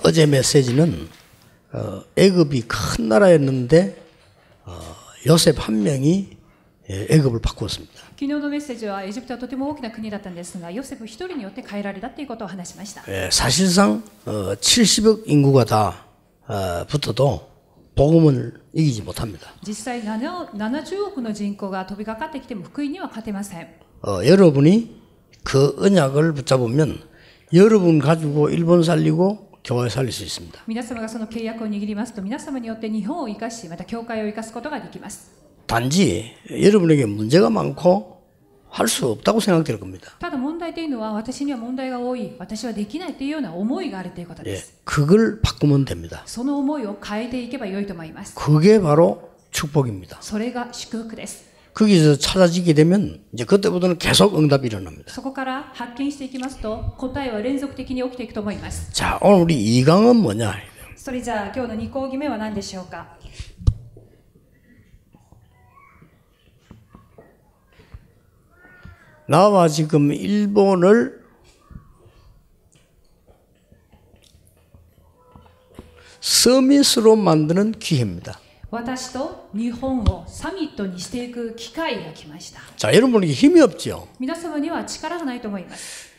어제 메시지는 애굽이 큰 나라였는데 요셉 한 명이 애굽을 바꾸었습니다. 昨日のメッセージはエジプトはとても大きな国だったんですが、ヨセフ一人によって変えられたということを話しました。 사실상 70억 인구가 다 붙어도 복음을 이기지 못합니다. 実際70億の人口が飛びかかってきても福音には勝てません。 여러분이 그 언약을 붙잡으면 여러분 가지고 일본 살리고 교회 살릴 수 있습니다. 皆様がその契約を握りますと、皆様によって日本を生かし、また教会を生かすことができます。 단지 여러분에게 문제가 많고 할 수 없다고 생각될 겁니다. ただ問題というのは、私には問題が多い、私はできないというような思いがあるということです。 그걸 바꾸면 됩니다. その思いを変えていけばよいと思います。 그게 바로 축복입니다. それが祝福です。 거기서 찾아지게 되면 이제 그때부터는 계속 응답이 일어납니다. そこから発見していきますと、答えは連続的に起きていくと思います。 자, 오늘 우리 2강은 뭐냐? それじゃあ今日の2講義目は何でしょうか。 나와 지금 일본을 서밋으로 만드는 기회입니다. 私と日本をサミットにしていく機会が来ました。 자, 여러분에게 힘이 없죠. 皆様には力がないと思います。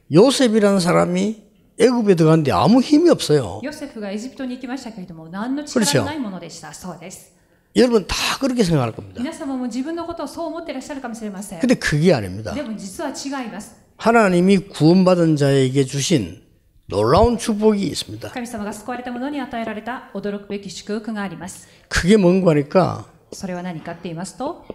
요셉이라는 사람이 애굽에 들어갔는데 아무 힘이 없어요. ヨセフがエジプトに行きましたけれども、何の力もないものでした。そうです。 여러분 다 그렇게 생각할 겁니다. 皆様も自分のことをそう思っていらっしゃるかもしれません。 근데 그게 아닙니다. でも実は違います。 하나님이 구원받은 자에게 주신 놀라운 축복이 있습니다. 神様が救われた者に与えられた驚くべき祝福があります。 그게 뭔가 하니까 それは何かって言いますと、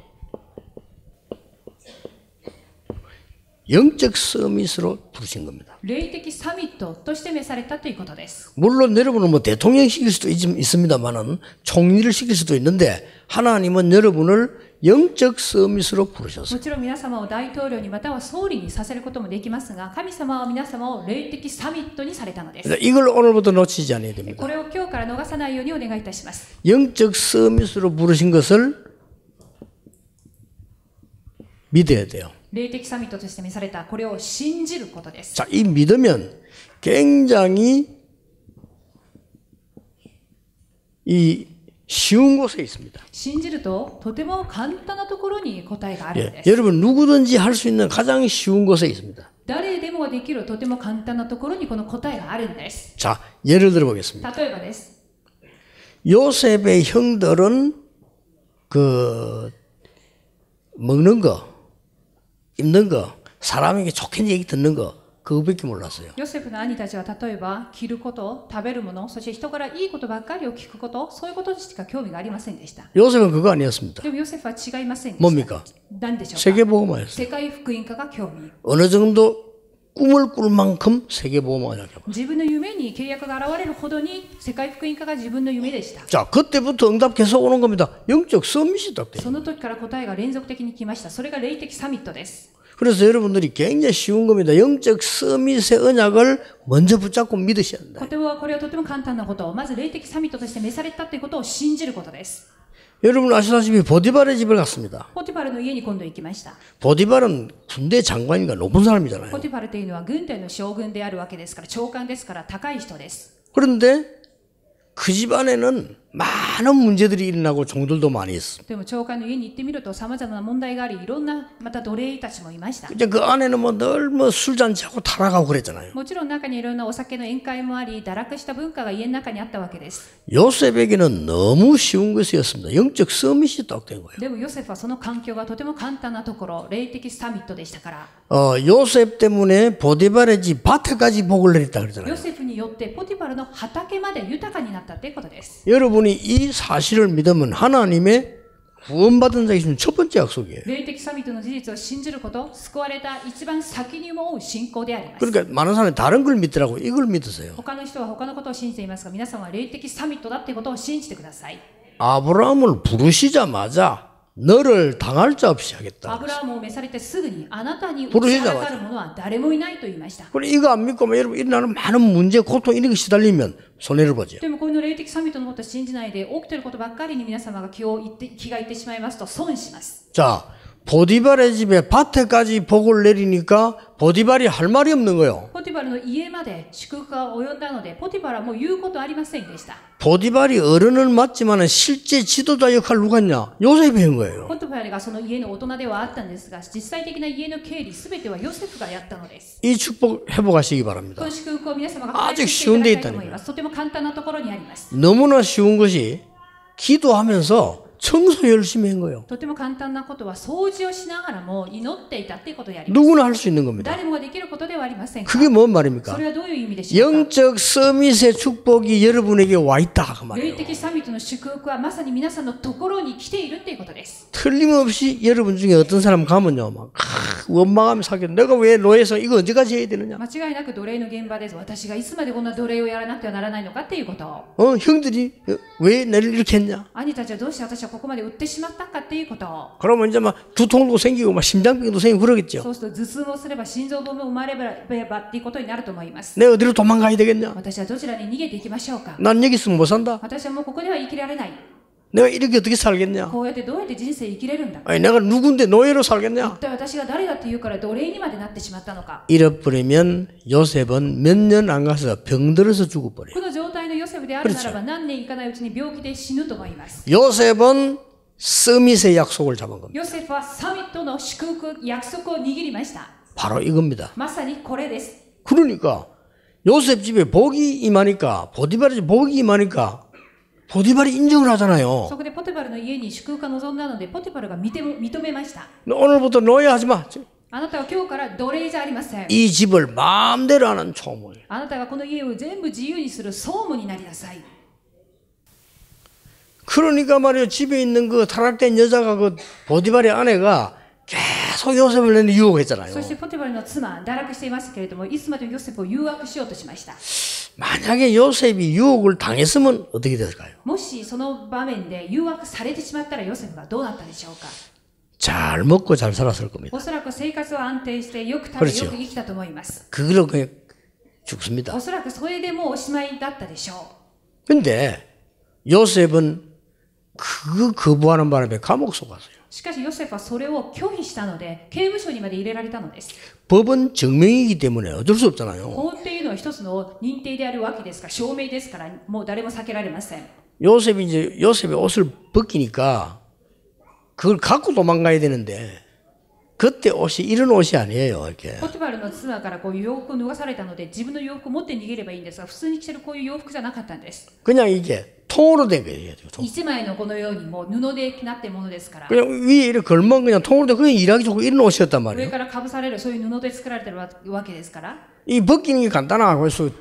영적 서밋으로 부르신 겁니다. 霊的サミットとして召されたということです。 물론 여러분은 뭐 대통령 시킬 수도 있습니다만은 총리를 시킬 수도 있는데 하나님은 여러분을 영적 서밋으로 부르셨어요. もちろん皆様を大統領にまたは総理にさせることもできますが、神様は皆様を霊的サミットにされたのです。 이걸 오늘부터 놓치지 않아야 됩니다. これを今日から逃さないようにお願いいたします。 영적 서밋으로 부르신 것을 믿어야 돼요. 霊的サミットとして召されたこれを信じることです。 자, 이 믿으면 굉장히 이 쉬운 곳에 있습니다. 信じるととても簡単なところに答えがあるんです。 여러분 누구든지 할 수 있는 가장 쉬운 곳에 있습니다. 誰でもできるとても簡単なところにこの答えがあるんです。 자, 예를 들어 보겠습니다. 例えばです。 요셉의 형들은 그 먹는 거, 입는 거, 사람에게 좋게 얘기 듣는 거 그거밖에 몰랐어요. ヨセフの兄たちは例えば着ること、食べるもの、そして人からいいことばっかりを聞くこと、そういうことにしか興味がありませんでした。 요셉은 그거 아니었습니다. でもヨセフは違いませんでした。 뭡니까? 何でしょうか。 세계복음화였어요. 世界福音化が興味。 어느 정도 꿈을 꿀 만큼 세계복음화가 생각해봐. 自分の夢に契約が現れるほどに世界福音化が自分の夢でした。 자, 그때부터 응답 계속 오는 겁니다. 영적 서밋이 딱 돼요. その時から答えが連続的に来ました。それが霊的サミットです。 그래서 여러분들이 굉장히 쉬운 겁니다. 영적 서밋의 언약을 먼저 붙잡고 믿으셔야 한다. これはとても簡単なことを、まず霊的サミットとして召されたということを信じることです。 여러분 아시다시피 보디발의 집을 갔습니다. ポティファルの家に今度行きました。 보디발은 군대 장관인가 높은 사람이잖아요. ポティファルというのは軍隊の将軍であるわけですから、長官ですから高い人です。 그런데 그 집안에는 많은 문제들이 일어나고 종들도 많이 있습니다. でも長官の家に行ってみると様々な問題があり、いろんなまた奴隷たちもいました。 이제 그 안에는 뭐 늘 뭐 술잔치하고 타락하고 그랬잖아요. もちろん中にいろんなお酒の宴会もあり、堕落した文化が家の中にあったわけです。 요셉에게는 너무 쉬운 것이었습니다. 영적 서밋이 딱 된 거예요. でもヨセフはその環境がとても簡単なところ、霊的サミットでしたから。 요셉 때문에 보디발의 집 밭에까지 복을 내렸다 ヨ 그랬잖아요. セフによってポティファルの畑まで豊かになったということです。 여러분이 이 사실을 믿으면 하나님의 구원받은 자가 있으면 첫 번째 약속이에요. 霊的サミットの事実を信じること、救われた一番先に思う信仰であります。 그러니까 많은 사람이 다른 걸 믿더라고. 이걸 믿으세요. 他の人は他のことを信じていますが、皆さんは霊的サミットだっていうことを信じてください。 아브라함을 부르시자마자 너를 당할 자 없이 ア 하겠다. ブラハムを召されてすぐにあなたに打ちはだかる者は誰もいないと言いました。 그래 이거 안 믿고 여러분 일어나는 많은 문제, 고통 이런 게 시달리면 손해를 보죠. でもこの霊的サミットのことを信じないで起きていることばっかりに皆様が気がいってしまいますと損します。 자, 보디발의 집에 밭에까지 복을 내리니까 보디발이 할 말이 없는 거예요. ポティファルの家まで祝福が及んだので、ポティファルはもう言うことありませんでした。 보디발이 어른은 맞지만 실제 지도자 역할 누가 했냐? 요셉이 한 거예요. ポティファルがその家の大人ではあったんですが、実際的な家の経理すべてはヨセフがやったのです。 이 축복 회복하시기 바랍니다. この祝福を皆様が 아주 していただきたいと 쉬운데 思います。とても簡単なところにあります。 너무나 쉬운 것이 기도하면서 청소 열심히 한 거예요. とても簡単なことは掃除をしながらも祈っていたっていうことであります。 누구나 할 수 있는 겁니다. 誰もができることではありませんか。 그게 뭔 말입니까? それはどういう意味でしょうか。 영적 서밋의 축복이 여러분에게 와 있다 그 霊 말이에요. 的サミットの祝福はまさに皆さんのところに来ているっていうことです。 틀림없이 여러분 중에 어떤 사람 가면요, 막 원망하며 사귀어. 내가 왜 노예에서 이거 언제까지 해야 되느냐? 間違いなく奴隷の現場です。私がいつまでこんな奴隷をやらなくてはならないのかっていうことを。 형들이 왜 나를 이렇게 했냐? 兄たちはどうして私はここまで売ってしまったかっていうことを。 그러면 이제 막 두통도 생기고 막 심장병도 생기고 그러겠죠. そうすると頭痛もすれば心臓病も生まれればっていうことになると思います。 내가 어디로 도망가야 되겠냐? 私はどちらに逃げていきましょうか。 난 여기 있으면 못 산다. 私はもうここでは生きられない。 내가 이렇게 어떻게 살겠냐? こうやってどうやって人生生きれるんだ。 아니 내가 누군데 노예로 살겠냐? 一体私が誰だって言うから奴隷にまでなってしまったのか。 잃어버리면 요셉은 몇 년 안 가서 병들어서 죽어버려요. この状態のヨセフであるならば何年いかないうちに病気で死ぬと思います。 요셉은 서밋의 약속을 잡은 겁니다. ヨセフはサミットの祝福、約束を握りました。 바로 이겁니다. まさにこれです。 그러니까 요셉 집에 복이 임하니까 보디발의 집에 복이 임하니까 보디발이 인정을 하잖아요. そこでポティファルの家に祝福が望んだので、ポティファルが認めました。 오늘부터 노예 하지 마. あなたは今日から奴隷じゃありません。 이 집을 마음대로 하는 총무. あなたがこの家を全部自由にする総務になりなさい。 그러니까 말이에요. 집에 있는 그 타락된 여자가 그 보디발의 아내가 계속 요셉을 내는 유혹했잖아요. そしてポティファルの妻、堕落していましたけれども、いつまでもヨセフを誘惑しようとしました。 만약에 요셉이 유혹을 당했으면 어떻게 됐을까요? もしその場面で誘惑されてしまったらヨセフがどうなったでしょうか。 잘 먹고 잘 살았을 겁니다. おそらく生活は安定してよく食べよく生きたと思います。 그걸로 그냥 죽습니다. おそらくそれでもうおしまいだったでしょ 근데 요셉은 그거 거부하는 바람에 감옥 속 갔어요. う。しかしヨセフはそれを拒否したので刑務所にまで入れられたのです。 법은 증명이기 때문에 어쩔 수 없잖아요. 法っていうのは一つの認定であるわけですから、証明ですから、もう誰も避けられません。 요셉의 옷을 벗기니까 그걸 갖고 도망가야 되는데 그때 옷이 이런 옷이 아니에요. 이렇게. ポティファルの妻からこういう洋服を脱がされたので、自分の洋服を持って逃げればいいんですが、普通に着てるこういう洋服じゃなかったんです。 그냥 이게 통으로 된 거예요. 통. 一枚のこのようにもう布でなっているものですから、 그냥 위에 이렇게 걸면 그냥 통으로 돼. 그냥 일하기 좋고 이런 옷이었단 上 말이에요. からかぶされるそういう布で作られてるわけですから、 이 벗기는 게 간단하고 해서 一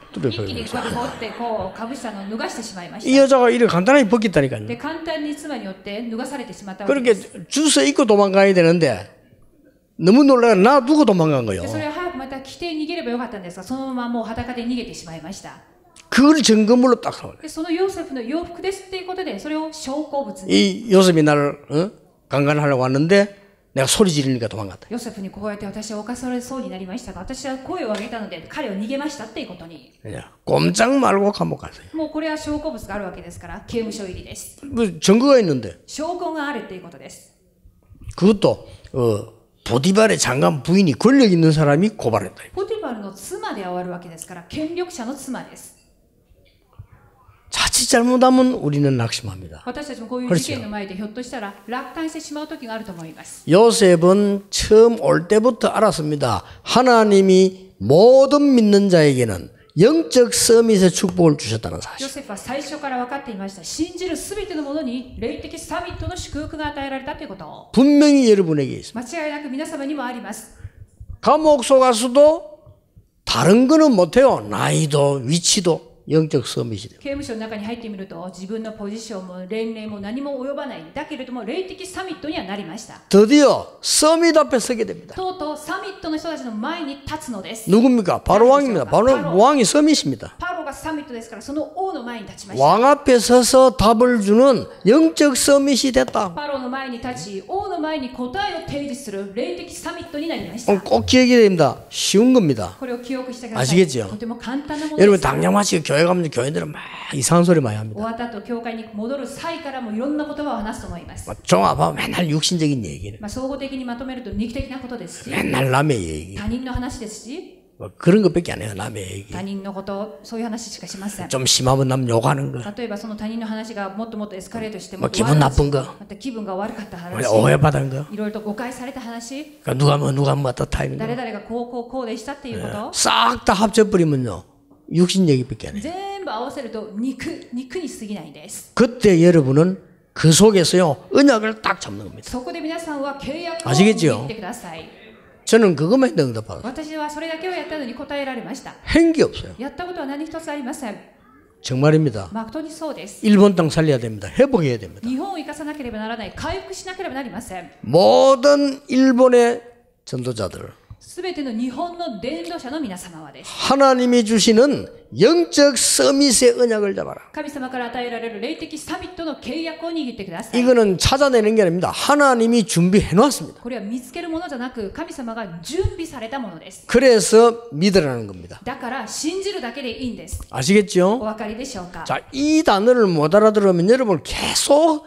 気にこう持ってこうかぶしたのを脱がしてしまいま 이 した。 여자가 이렇게 간단하게 벗겼다니까요. で、簡単に妻によって脱がされてしまったわけ 그렇게 です。 주워 입고 도망가야 되는데 너무 놀라서 나 두고 도망간 거예요. でそれは早くまた着て逃げればよかったんですが、そのままもう裸で逃げてしまいました。 그걸 증거물로 딱 나와요. でそのヨセフの洋服ですっていうことで、それを証拠物に 이 요셉이 나를 강간하려고 왔는데 내가 소리 지르니까 도망갔다. ヨセフにこうやって私は犯されそうになりましたが、私は声を上げたので彼は逃げましたっていうことに、 그냥 꼼짝 말고 감옥 갔어요. もうこれは証拠物があるわけですから刑務所入りです。 뭐 증거가 있는데 証拠があるっていうことです。 그것도 보디발의 장관 부인이 권력 있는 사람이 고발했다. ポティファルの妻であるわけですから、権力者の妻です。 자칫 잘못하면 우리는 낙심합니다. 私たちもこういう事件の前でひょっとしたら落胆してしまう時があると思います。 요셉은 처음 올 때부터 알았습니다. 하나님이 모든 믿는 자에게는 영적 서밋의 축복을 주셨다는 ヨ 사실. セフは最初から分かっていました。信じるすべてのものに霊的サミットの祝福が与えられたということを。 분명히 여러분에게 있습니다. 間違いなく皆様にもあります。 감옥 속 가서도 다른 거는 못해요. 나이도 위치도 영적 서밋이 돼요. 刑務所の中に入ってみると、自分のポジションも年齢も何も及ばない。だけれども霊的サミットにはなりました。 드디어 서밋 앞에 서게 됩니다. とうとうサミットの人たちの前に立つのです。 누굽니까? 바로 왕입니다. 바로 왕이 서밋입니다. パロががサミットですから、その王の前に立ちました。 왕 앞에 서서 답을 주는 영적 서밋이 됐다. パロの前に立ち、王の前に答えを提示する霊的サミットになりました。 꼭 기억해야 됩니다. 쉬운 겁니다. これを記憶してください。 아시겠죠? とても簡単なもの 여러분 です。 당장마치 교회 가면 교인들은 막 이상한 소리 많이 終 합니다. わった後、教会に戻る際からもいろんな言葉を話すと思います。 종합하면 맨날 육신적인 얘기를. 総合的にまとめると肉的なことですし、 맨날 남의 얘기. 他人の話ですし、 그런 것밖에 안 해요. 남의 얘기. 他人のこと、そういう話しかしません。 좀 심하면 남 욕하는 거. 例えばその他人の話がもっともっとエスカレートしても、 기분 나쁜 거. また気分が悪かった話、 오해받은 거. いろいろと誤解された話、 누가 뭐 어떻다 이런 誰 거. 々がこうでしたっていうこと、 싹 다 합쳐버리면요. 육신 얘기밖에 안 해요. 全部合わせると肉に過ぎないんです。 그때 여러분은 그 속에서요. 언약을 딱 잡는 겁니다. そこで皆さんは契約を 아시겠죠? 握ってください。 저는 그것만 했는데 응답받았어요. 私はそれだけをやったのに答えられました。 한 게 없어요. やったことは何一つありません。 정말입니다. 誠にそうです。 일본 땅 살려야 됩니다. 회복해야 됩니다. 日本を生かさなければならない、回復しなければなりません。 모든 일본의 전도자들, すべての日本の伝道者の皆様はです。 하나님이 주시는 영적 서밋의 언약을 잡아라. 神様から与えられる霊的サミットの契約を握ってください。 이거는 찾아내는 게 아닙니다. 하나님이 준비해 놨습니다. これは見つけるものじゃなく、神様が準備されたものです。 그래서 믿으라는 겁니다. だから信じるだけでいいんです。 아시겠죠? お分かりでしょうか。 자, 이 단어를 못 알아들으면 여러분 계속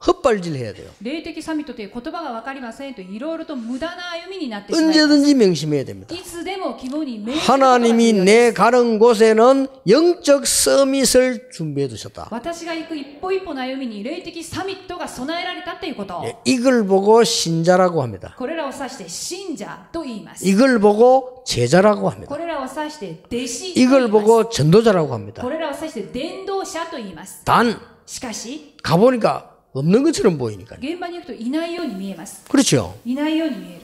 헛발질 해야 돼요. 霊的サミットという言葉が分かりませんと、いろいろと無駄な歩みになってしまいます。 언제든지 명심해야 됩니다. いつでも肝に銘じることが重要 하나님이 です。 내 가는 곳에는 영적 서밋을 준비해 두셨다. 私が行く一歩一歩の歩みに霊的サミットが備えられたということ。 이걸 보고 신자라고 합니다. これらを指して信者と言います。 이걸 보고 제자라고 합니다. これらを指して弟子と言い 이걸 ます。 보고 전도자라고 합니다. これらを指して伝道者と言います。 단 しかし、 가보니까 없는 것처럼 보이니까요. 現場に行くといないように見えます。 그렇죠. いないように見える。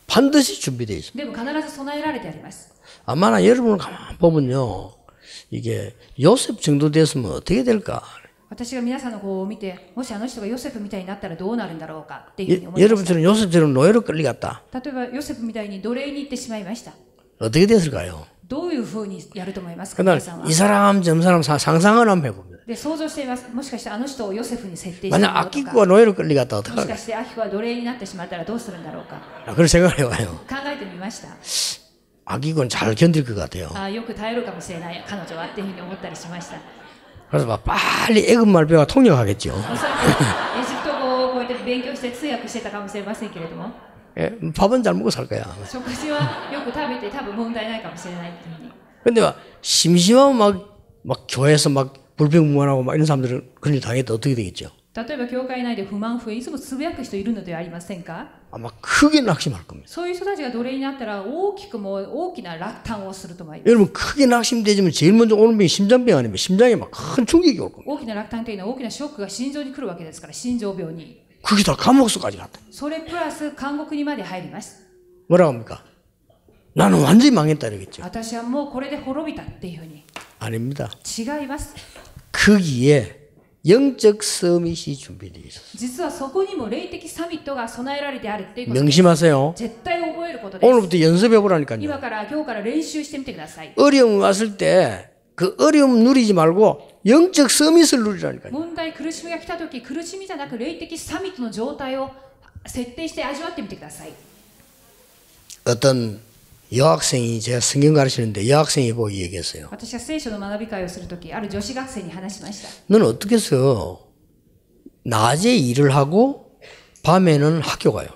반드시 준비되어 있습니다. でも必ず備えられてあります。 아마나 여러분을 가만 보면요. 이게 요셉 정도 됐으면 어떻게 될까? 私が皆さんの方を見て、もしあの人がヨセフみたいになったらどうなるんだろうかっていうふうに思いました。 여러분처럼 요셉처럼 노예로 끌려갔다. 例えばヨセフみたいに奴隷に行ってしまいました。 어떻게 됐을까요? どういうふうにやると思いますか、 그날 皆さんは。 이 사람 저 사람 상상을 한번 해봅니다. で、想像しています。もしかしてあの人をヨセフに設定して 만약 いるのと 아키쿠가 か、 노예로 끌려갔다 もし 어떡할까? かしてアキコは奴隷になってしまったらどうするんだろうか。 그런 생각을 해봐요. 考えてみました。 아키쿠는 잘 견딜 것 같아요. よく耐えるかもしれない彼女はっていうふうに思ったりしました。 그래서 막 빨리 애국말 배워 통역하겠죠. おそらくエジプト語をこうやって勉強して通訳してたかもしれませんけれども、 예, 밥은 잘 먹고 살 거야. 食事はよく食べて多分問題ないかもしれないっていうふうに。 근데 막 심심하면 막 교회에서 막 불평불만하고 막 이런 사람들은 그런 일 당했다 어떻게 되겠죠? 例えば教会内で不満不平いつもつぶやく人いるのではありませんか。 아마 크게 낙심할 겁니다. そういう人たちが奴隷になったら大きな落胆をすると思います。 여러분 크게 낙심되지면 제일 먼저 오는 병이 심장병 아니면 심장에 막 큰 충격이 올 겁니다. 大きな落胆というのは大きなショックが心臓に来るわけですから、心臓病に。 그게 다 감옥수까지 갔다. それプラス監獄にまで入ります。 뭐라고 합니까? 나는 완전히 망했다 이러겠죠. 私はもうこれで滅びたっていうふうに。 아닙니다. 違います。 거기에 영적 서밋이 준비되어 있었어요. 実はそこにも霊的サミットが備えられてあるっていうことです。 명심하세요. 絶対覚えることです。 오늘부터 연습해 보라니까요. 今日から練習してみてください。 어려움이 왔을 때 그 어려움 누리지 말고 영적 서밋을 누리라니까요. 問題、苦しみが来たとき、苦しみじゃなく霊的サミットの状態を設定して味わってみてください。 어떤 여학생이 제가 성경 가르치는데 여학생이 보고 얘기했어요. 私が聖書の学び会をするとき、ある女子学生に話しました。 너는 어떻게 해서 낮에 일을 하고 밤에는 학교 가요?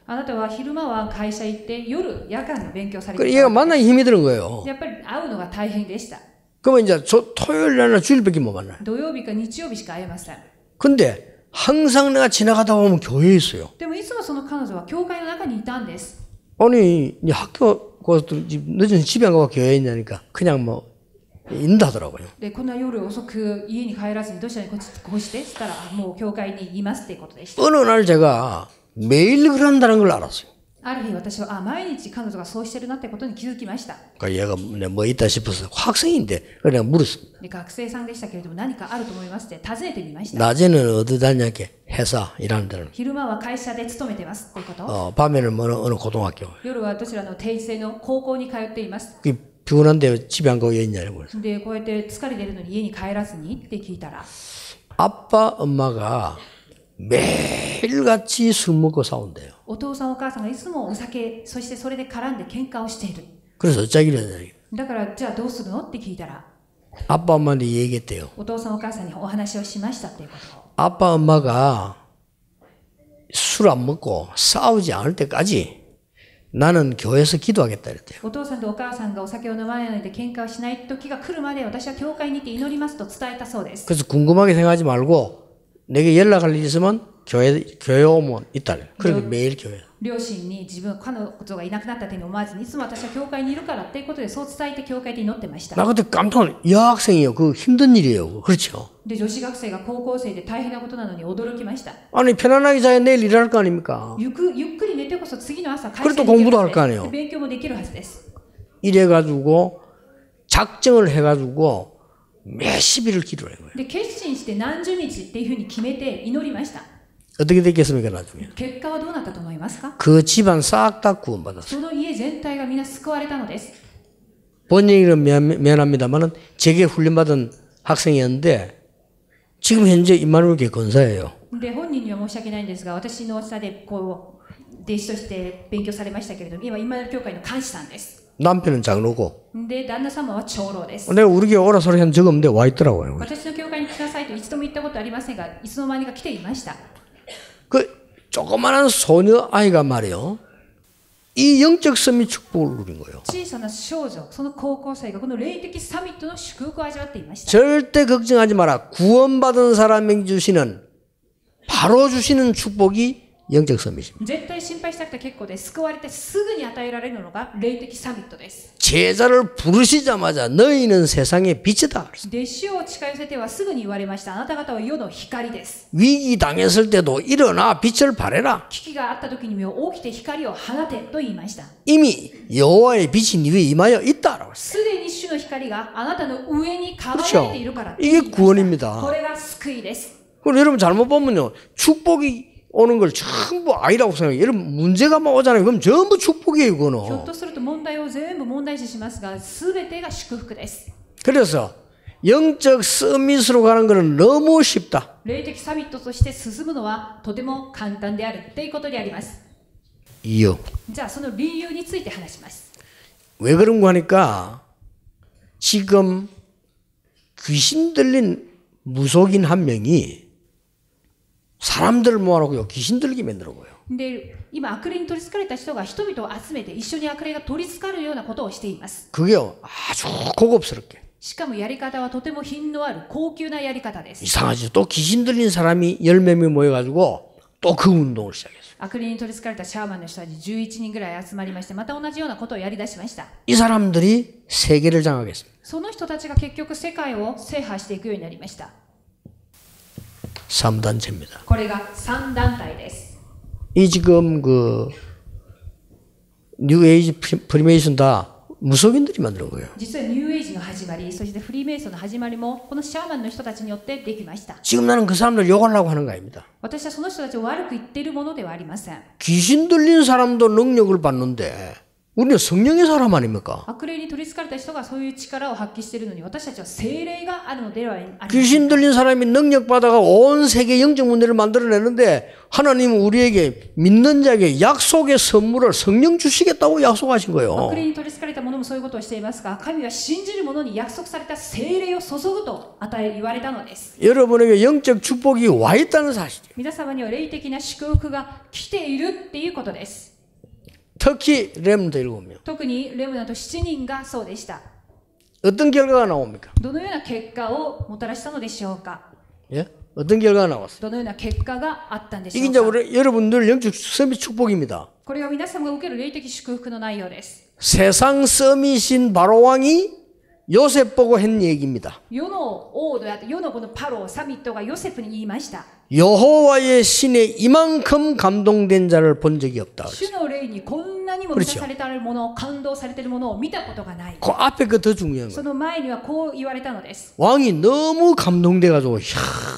あなたは昼間は会社行って夜夜間の勉強されて 그래 い 얘가 た。 만나기 힘이 드는 거예요. やっぱり会うのが大変でした。 그러면 이제 토요일 날이나 주일밖에 못 만나요. 土曜日か日曜日しか会えません。 근데 항상 내가 지나가다 보면 교회에 있어요. でもいつもその彼女は教会の中にいたんです。 아니 이제 학교 가서 늦은 집에 안 가고 교회에 있냐니까 그냥 뭐 있는다 하더라고요. で、こんな夜遅く家に帰らずにどちらにこうしてしたらもう教会にいますっていうことでした。 어느 날 제가 매일 그런다는 걸 알았어요. ある日私は毎日彼女がそうしてるなってことに気づきました。 그러니까 얘가 뭐 있다 싶어서 학생인데 그냥 물었습니다. で、学生さんでしたけれども何かあると思いますって尋ねてみました。 낮에는 어디 다녔게 회사 일하는 데는 昼間は会社で勤めてますっていうこと。 밤에는 어느 고등학교. 夜はどちらの定時制の高校に通っています。 피곤한데 집에 안 가고 있냐고 그래서. でこうやって疲れてるのに家に帰らずにって聞いたら 아빠 엄마가 매일같이 술 먹고 싸운대요. お父さんお母さんがいつもお酒そしてそれで絡んで喧嘩をしている 그래서 어쩌기로 했냐. だからじゃあどうするのって聞いたら 아빠 엄마한테 얘기했대요. お父さんお母さんにお話をしましたっていうことを 아빠 엄마가 술 안 먹고 싸우지 않을 때까지 나는 교회에서 기도하겠다 이랬대요. お父さんとお母さんがお酒を飲まないで喧嘩をしない時が来るまで私は教会に行って祈りますと伝えたそうです 그래서 궁금하게 생각하지 말고 내게 연락할 일 있으면 교회 오면 있다. 그렇게 매일 교회. 両親に自分彼女がいなくなったというのを思わずにいつも私は教会にいるからっていうことでそう伝えて教会で祈ってました 나 그때 깜짝 여학생이요. 그 힘든 일이에요. 그렇죠. で女子学生が高校生で大変なことなのに驚きました 아니 편안하게 자야 내일 일할 거 아닙니까? ゆっくり寝てこそ次の朝会 그래도 社に行ける 공부도 は 할 거 ずで 아니에요. 勉強もできるはずです 이래가지고 작정을 해가지고 몇십 일을 기도를 한 거예요. で決心して何十日っていうふうに決めて祈りました 어떻게 됐겠습니까 나중에? 結果はどうなったと思いますか 그 집안 싹 다 구원받았어요. その家全体がみんな救われたのです 본 얘기는 미안합니다만은 제게 훈련받은 학생이었는데 지금 현재 임마누엘 교회 권사예요. で本人には申し訳ないんですが私の下でこう弟子として勉強されましたけれども今今の教会の監視さんです 남편은 장로고 で旦那様は長老です 내가 우리 교회 오라 소리 한 적 없는데 와 있더라고요. 私の教会に来なさいと一度も言ったことありませんがいつの間にか来ていました 그 조그마한 소녀 아이가 말이요. 이 영적 선미 축복을 누린 거예요. 小さな少女その高校生がこの霊的サミットの祝福を味わっていました 절대 걱정하지 마라. 구원받은 사람에게 주시는 바로 주시는 축복이 영적 선미입니다. 絶対心配しなくて結構です救われてすぐに与えられるのが霊的サミットです 제자를 부르시자마자 너희는 세상의 빛이다. 弟子を近寄せてはすぐに言われましたあなた方は世の光です 위기 당했을 때도 일어나 빛을 발해라. 危機があった時にも起きて光を放てと言いました 이미 여호와의 빛이 네 위에 임하여 있다라고 했어요. すでに主の光があなたの上に輝いているから 이게 구원입니다. これが救いです 그리고 여러분 잘못 보면요. 축복이 오는 걸 전부 아니라고 생각해요. 여러분 문제가 막 오잖아요. 그럼 전부 축복이에요. ひょっ 그거는. とすると問題を全部問題視しますが全てが祝福です 그래서 영적 서밋으로 가는 것은 너무 쉽다. 霊的サミットとして進むのはとても簡単であるっていうことであります 이유. じゃあその理由について話します 왜 그런 거 하니까 지금 귀신 들린 무속인 한 명이 사람들을 모아놓고 귀신 들리게 만들어 보여. で今悪霊に取り憑かれた人が人々を集めて一緒に悪霊が取り憑かるようなことをしています 그게 아주 고급스럽게. しかもやり方はとても品のある高級なやり方です 이상하지. 또 귀신 들린 사람이 10몇 명 모여가지고 또 그 운동을 시작했어요. 悪霊に取り憑かれたシャーマンの人たち11人ぐらい集まりましてまた同じようなことをやり出しました 이 사람들이 세계를 장악했습니다. その人たちが結局世界を制覇していくようになりました 3단체입니다. これが3団体です 이 지금 그 뉴에이지 프리메이션 다 무속인들이 만든 거예요. 実はニューエイジの始まりそしてフリーメイソンの始まりもこのシャーマンの人たちによってできました 지금 나는 그 사람들 욕하려고 하는 거 아닙니다. 私はその人たちを悪く言っているものではありません 귀신 들린 사람도 능력을 받는데 우리는 성령의 사람 아닙니까? 悪霊に取り憑かれた人がそういう力を発揮しているのに私たちは聖霊があるのではありません 귀신 들린 사람이 능력 받아가 온 세계 영적 문제를 만들어내는데 하나님은 우리에게 믿는 자에게 약속의 선물을 성령 주시겠다고 약속하신 거예요. 悪霊に取り憑かれた者もそういうことをしていますが神は信じる者に約束された聖霊を注ぐと言われたのです 여러분에게 영적 축복이 와 있다는 사실이에요. 皆様には霊的な祝福が来ているっていうことです 특히 렘넌트 7명. 特にレムナント7人がそうでした 어떤 결과가 나옵니까? どのような結果をもたらしたのでしょうか 예? 어떤 결과가 나왔어요? どのような結果があったんでし 이게 ょ 이제 うか 우리 여러분들 영적 서밋 축복입니다. これは皆様が受ける霊的祝福の内容です 세상 서밋인 바로왕이 요셉 보고 한 얘기입니다. 世の王であって世のこのパロサミットがヨセフに言いました 여호와의 신에 이만큼 감동된 자를 본 적이 없다. 主の霊にこんなにも満たされているもの、感動されているものを見たことがない。 그 앞에 그 더 중요한 そ 거예요. の前にはこう言われたのです。 왕이 너무 감동돼가지고, 야,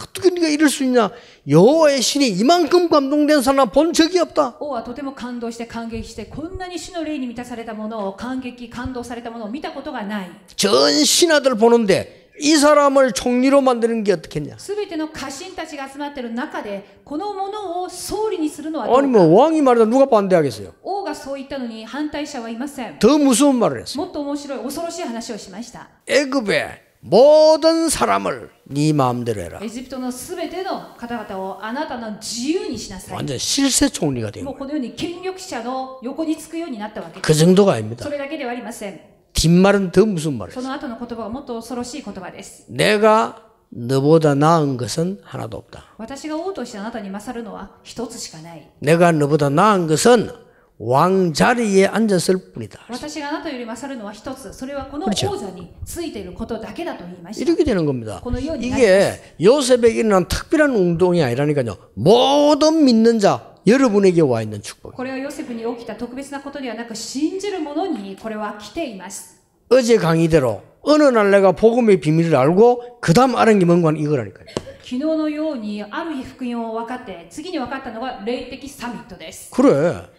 어떻게 네가 이럴 수 있냐? 여호와의 신이 이만큼 감동된 사람 본 적이 없다. 王はとても感動して感激して、こんなに主の霊に満たされたものを感激、感動されたものを見たことがない。 전 신하들 보는데 이 사람을 총리로 만드는 게 어떻겠냐? すべての家臣たちが集まっている中で、このものを総理にするのはどう 아니 か。 뭐 왕이 말해도 누가 반대하겠어요? 王がそう言ったのに反対者はいません。 더 무서운 말을 했어요. もっと面白い、恐ろしい話をしました。 애굽의 모든 사람을 네 마음대로 해라. エジプトのすべての方々をあなたの自由にしなさい。 완전 실세 총리가 된 もう 거예요. このように権力者の横につくようになったわけです。 그 정도가 아닙니다. それだけではありません。 뒷말은 더 무슨 말이에요? その後の言葉はもっと恐ろしい言葉です。 내가 너보다 나은 것은 하나도 없다. 私が王としてあなたに勝るのは一つしかない。 내가 너보다 나은 것은 왕 자리에 앉았을 뿐이다. 私があなたより勝るのは一つ。それはこの王座についていることだけだと言いました。 이렇게 되는 겁니다. このようになります。 이게 요셉에게 일어난 특별한 운동이 아니라니까요. 모든 믿는 자 여러분에게 와 있는 축복. これはヨセフに起きた特別なことではなく、信じる者にこれは来ています。 어제 강의대로 어느 날 내가 복음의 비밀을 알고 그 다음 알은 게 뭔가 이거라니까요. 昨日のようにある日福音を分かって、次に分かったのが霊的サミットです。 그래.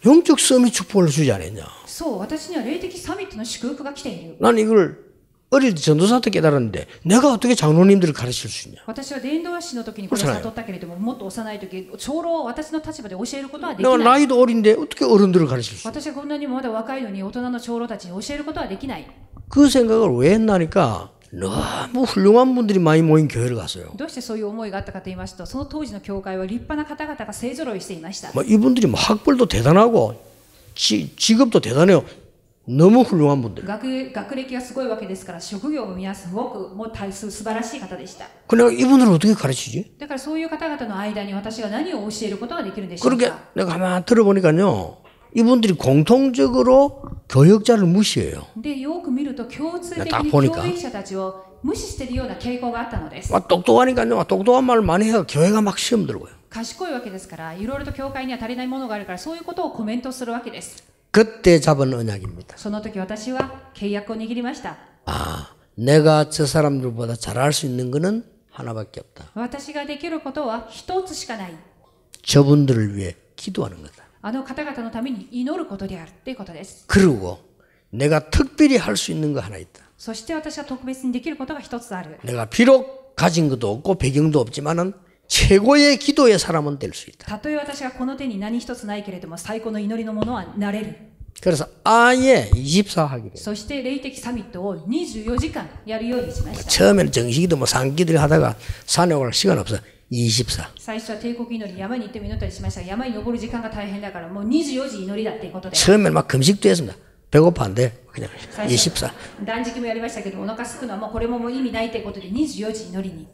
영적 서밋 축복을 주지 않았냐. そう、私には霊的サミットの祝福が来ている。 난 이걸 어릴 때 전도사 때 깨달았는데 내가 어떻게 장로님들을 가르칠 수 있냐. 私は伝道師の時にこれを悟ったけれども、もっと幼い時、長老を私の立場で教えることはでき 내가 ない。 나이도 어린데 어떻게 어른들을 가르칠 수 있냐. 私はこんなにもまだ若いのに大人の長老たちに教えることはできない。 그 생각을 왜 했나니까 너무 훌륭한 분들이 많이 모인 교회를 갔어요. どうしてそういう思いがあったかと言いますと、その当時の教会は立派な方々が勢ぞろいしていました。 뭐 이분들이 뭐 학벌도 대단하고 직업도 대단해요. 너무 훌륭한 분들. 学歴がすごいわけですから、職業も皆すごくもう大数素晴らしい方でした。 그래 이분들을 어떻게 가르치지? だからそういう方々の間に私が何を教えることができるんでしょう 그렇게 か。 내가 가만히 들어보니까요. 이분들이 공통적으로 교역자를 무시해요. で、よく見ると共通的に 딱 보니까 教育者たちを無視しているような傾向があったのです。 똑똑하니까요. 똑똑한 말을 많이 해요. 교회가 막 시험 들고요. 賢いわけですから、いろいろと教会には足りないものがあるから、そういうことをコメントするわけです。 그때 잡은 언약입니다. その時私は契約を握りました。 아, 내가 저 사람들보다 잘할 수 있는 거는 하나밖에 없다. 私ができることは一つしかない。 저분들을 위해 기도하는 거다. あの方々のために祈ることであるということです。 그리고 내가 특별히 할 수 있는 거 하나 있다. そして私は特別にできることが一つある。 내가 비록 가진 것도 없고 배경도 없지만은 최고의 기도의 사람은 될 수 있다. たとえ私がこの手に何一つないけれども、最高の祈りのものはなれる。 그래서 아예 24 하기로. そして霊的サミットを24時間やるようにしました。 처음에는 정식기도 뭐 산기들 하다가 산에 올 시간 없어. 24. 最初は帝国祈り、山に行っても祈ったりしましたが、山に登る時間が大変だからもう24時祈りだっていうことで、 처음에는 막 금식도 했습니다. 배고파 안 돼. 그냥 最初 24. 断食もやりましたけど、お腹すくのはもうこれももう意味ないということで24時祈りに、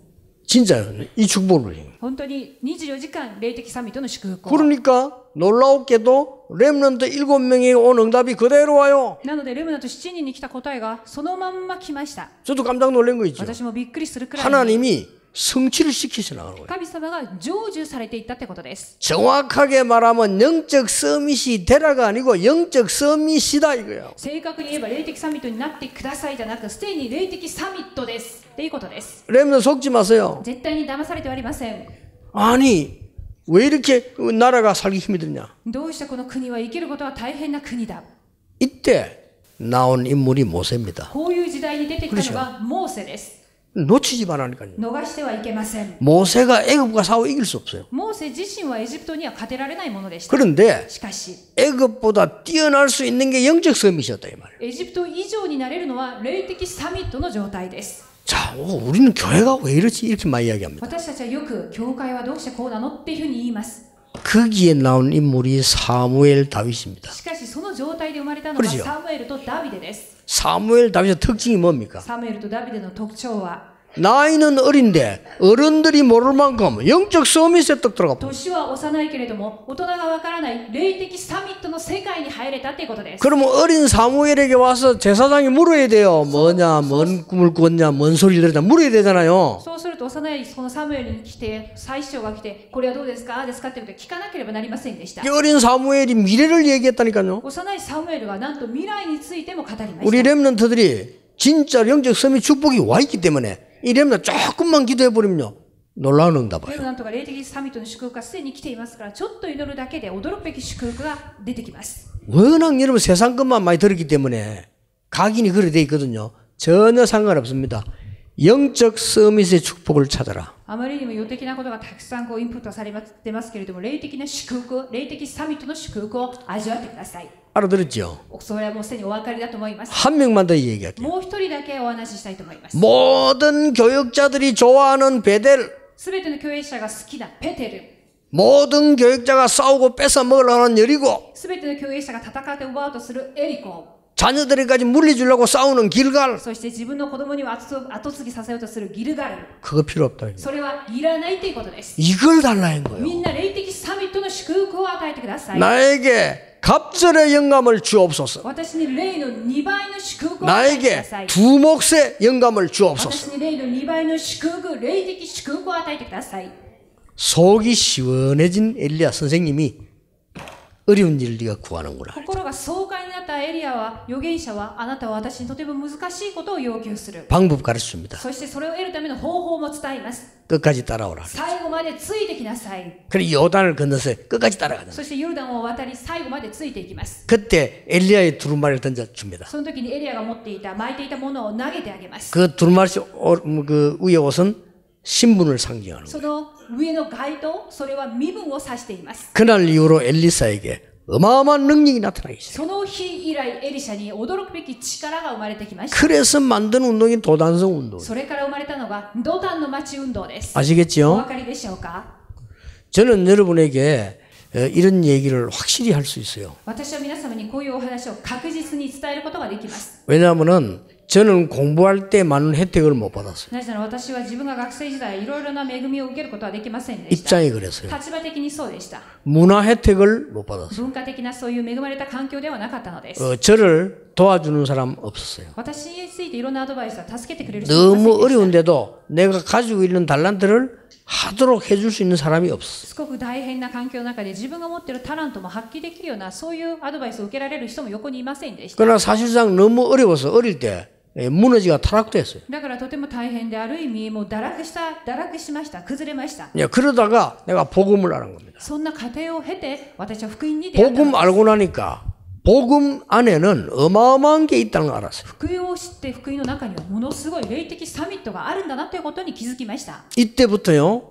진짜 이 축복을. 本当に24時間霊的サミットの祝福を。 그러니까 놀라웠게도 렘넌트 7명이 온 응답이 그대로 와요. なのでレムナント7人に来た答えがそのまんま来ました。 저도 깜짝 놀란 거 있죠. 私もびっくりするくらいに 하나님이 성취를 시키셔 나가는 거예요. 神様が成就されていったってことです。 정확하게 말하면 영적 서밋이 되라가 아니고 영적 서밋이다 이거예요. 正確に言えば霊的サミットになってくださいじゃなく、すでに霊的サミットですっていうことです。 렘넌트 속지 마세요. 絶対に騙されてはありません。 아니 왜 이렇게 나라가 살기 힘이 드냐. どうしてこの国は生きることは大変な国だ。 이때 나온 인물이 모세입니다. こういう時代に出てきたのがモーセです。 놓치지 말라니까요. 逃してはいけません。 모세가 애굽과 싸워 이길 수 없어요. モーセ自身はエジプトには勝てられないものでした。 그런데 しかし 애굽보다 뛰어날 수 있는 게 영적 서밋이었다 이 말이에요. エジプト以上になれるのは霊的サミットの状態です。 자, 우리는 교회가 왜 이렇지 이렇게 많이 이야기합니다. 私たちはよく教会はどうしてこうなのっていうふうに言います。 거기에 나온 인물이 사무엘 다윗입니다. しかしその状態で生まれたのは 그렇죠. サムエルとダビデです。 사무엘 다윗의 특징이 뭡니까? サムエルとダビデの特徴は 나이는 어린데 어른들이 모를 만큼 영적 서밋에 떡 들어가 버려. 年は幼いけれども大人がわからない霊的サミットの世界に入れたっていうことです。 그러면 어린 사무엘에게 와서 제사장이 물어야 돼요. 뭐냐, 뭔 꿈을 꿨냐, 뭔 소리를 들었냐 물어야 되잖아요. そうすると幼いこのサムエルに来て祭司長が来てこれはどうですかああですかっていうことを聞かなければなりませんでした。 이 어린 사무엘이 미래를 얘기했다니까요. 幼いサムエルがなんと未来についても語りま 우리 した。 렘넌트들이 진짜 영적 서밋 축복이 와 있기 때문에 이 렘넌트 조금만 기도해 버리면요 놀라운 응답을. なんとか霊的サミットの祝福がすでに来ていますからちょっと祈るだけで驚くべき祝福が出てきます。 워낙 여러분 세상 것만 많이 들었기 때문에 각인이 그래 돼 있거든요. 전혀 상관없습니다. 영적 서밋의 축복을 찾아라. あまりにも予的なことがたくさんインプットされてますけれども霊的な祝福、霊的サミットの祝福を味わってください。 알아들었죠? それはもうすでにお分かりだと思います。 한 명만 더 얘기할게요. もう一人だけお話ししたいと思います。 모든 교역자들이 좋아하는 베델, すべての教営者が好きなペテル、 모든 교역자가 싸우고 뺏어 먹으려고 하는 여리고, すべての教営者が戦って奪おうとするエリコ、 자녀들에까지 물려주려고 싸우는 길갈, そして自分の子供には後継ぎさせようとするギルガル、 그거 필요 없다. それはいらないということです。 이걸 달라는 거예요. みんな霊的サミットの祝福を与えてください。 나에게 갑절의 영감을 주옵소서. 私に霊の2倍の祝福を与えてくだ 나에게 さい。 두 몫의 영감을 주옵소서. 私に霊の2倍の祝福、霊的祝福を与えてください。 속이 시원해진 엘리야 선생님이 어려운 일을 네가 구하는구나. 心が爽快になったエリアは、預言者はあなたは私にとても難しいことを要求する。 방법 가르쳐줍니다. そしてそれを得るための方法も伝えます。 끝까지 따라오라. 最後までついてきなさい。 그래 요단을 건너서 끝까지 따라가자. そしてヨルダンを渡り最後までついていきます。 그때 엘리야의 두루마리를 던져줍니다. その時にエリアが持っていた巻いていたものを投げてあげます。 그 두루마리 그 위에 옷은 신분을 상징하는 거예요. その上の街灯、それは身分を指しています。 그날 이후로 엘리사에게 어마어마한 능력이 나타나기 시작해요. その日以来エリシャに驚くべき力が生まれてきました。 그래서 만든 운동이 도단성 운동. それから生まれたのがドタンの町運動です。お 아시겠죠? 分かりでしょうか？ 저는 여러분에게 이런 얘기를 확실히 할 수 있어요. 私は皆様にこういうお話を確実に伝えることができます。 왜냐하면은 저는 공부할 때 많은 혜택을 못 받았어요. なぜなら私は自分が学生時代いろいろな恵みを受けることはできませんでした。 입장이 그랬어요. 立場的にそうでした。 문화 혜택을 못 받았어요. 文化的なそういう恵まれた環境ではなかったのです。 저를 도와주는 사람 없었어요. 私についていろんなアドバイスは助けてくれる人いませんで 너무 した。 어려운데도 내가 가지고 있는 달란트를 하도록 해줄 수 있는 사람이 없었어요. すごく大変な環境の中で自分が持っているタラントも発揮できるようなそういうアドバイスを受けられる人も横にいませんでした。 그러나 사실상 너무 어려워서 어릴 때 무너지가 타락됐어요. だからとても大変である意味もう堕落しました。崩れました。 그러다가 내가 복음을 알은 겁니다. そんな過程を経て私は福音に出会ったの 복음 です。 알고 나니까 복음 안에는 어마어마한 게 있다는 걸 알았어요. 福音を知って福音の中にはものすごい霊的サミットがあるんだなということに気づきました。 이때부터요.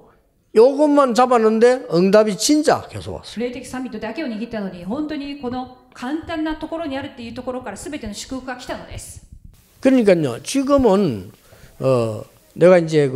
요것만 잡았는데 응답이 진짜 계속 왔어요. 霊的サミットだけを握ったのに本当にこの簡単なところにあるっていうところから全ての祝福が来たのです。 그러니까요. 지금은 내가 이제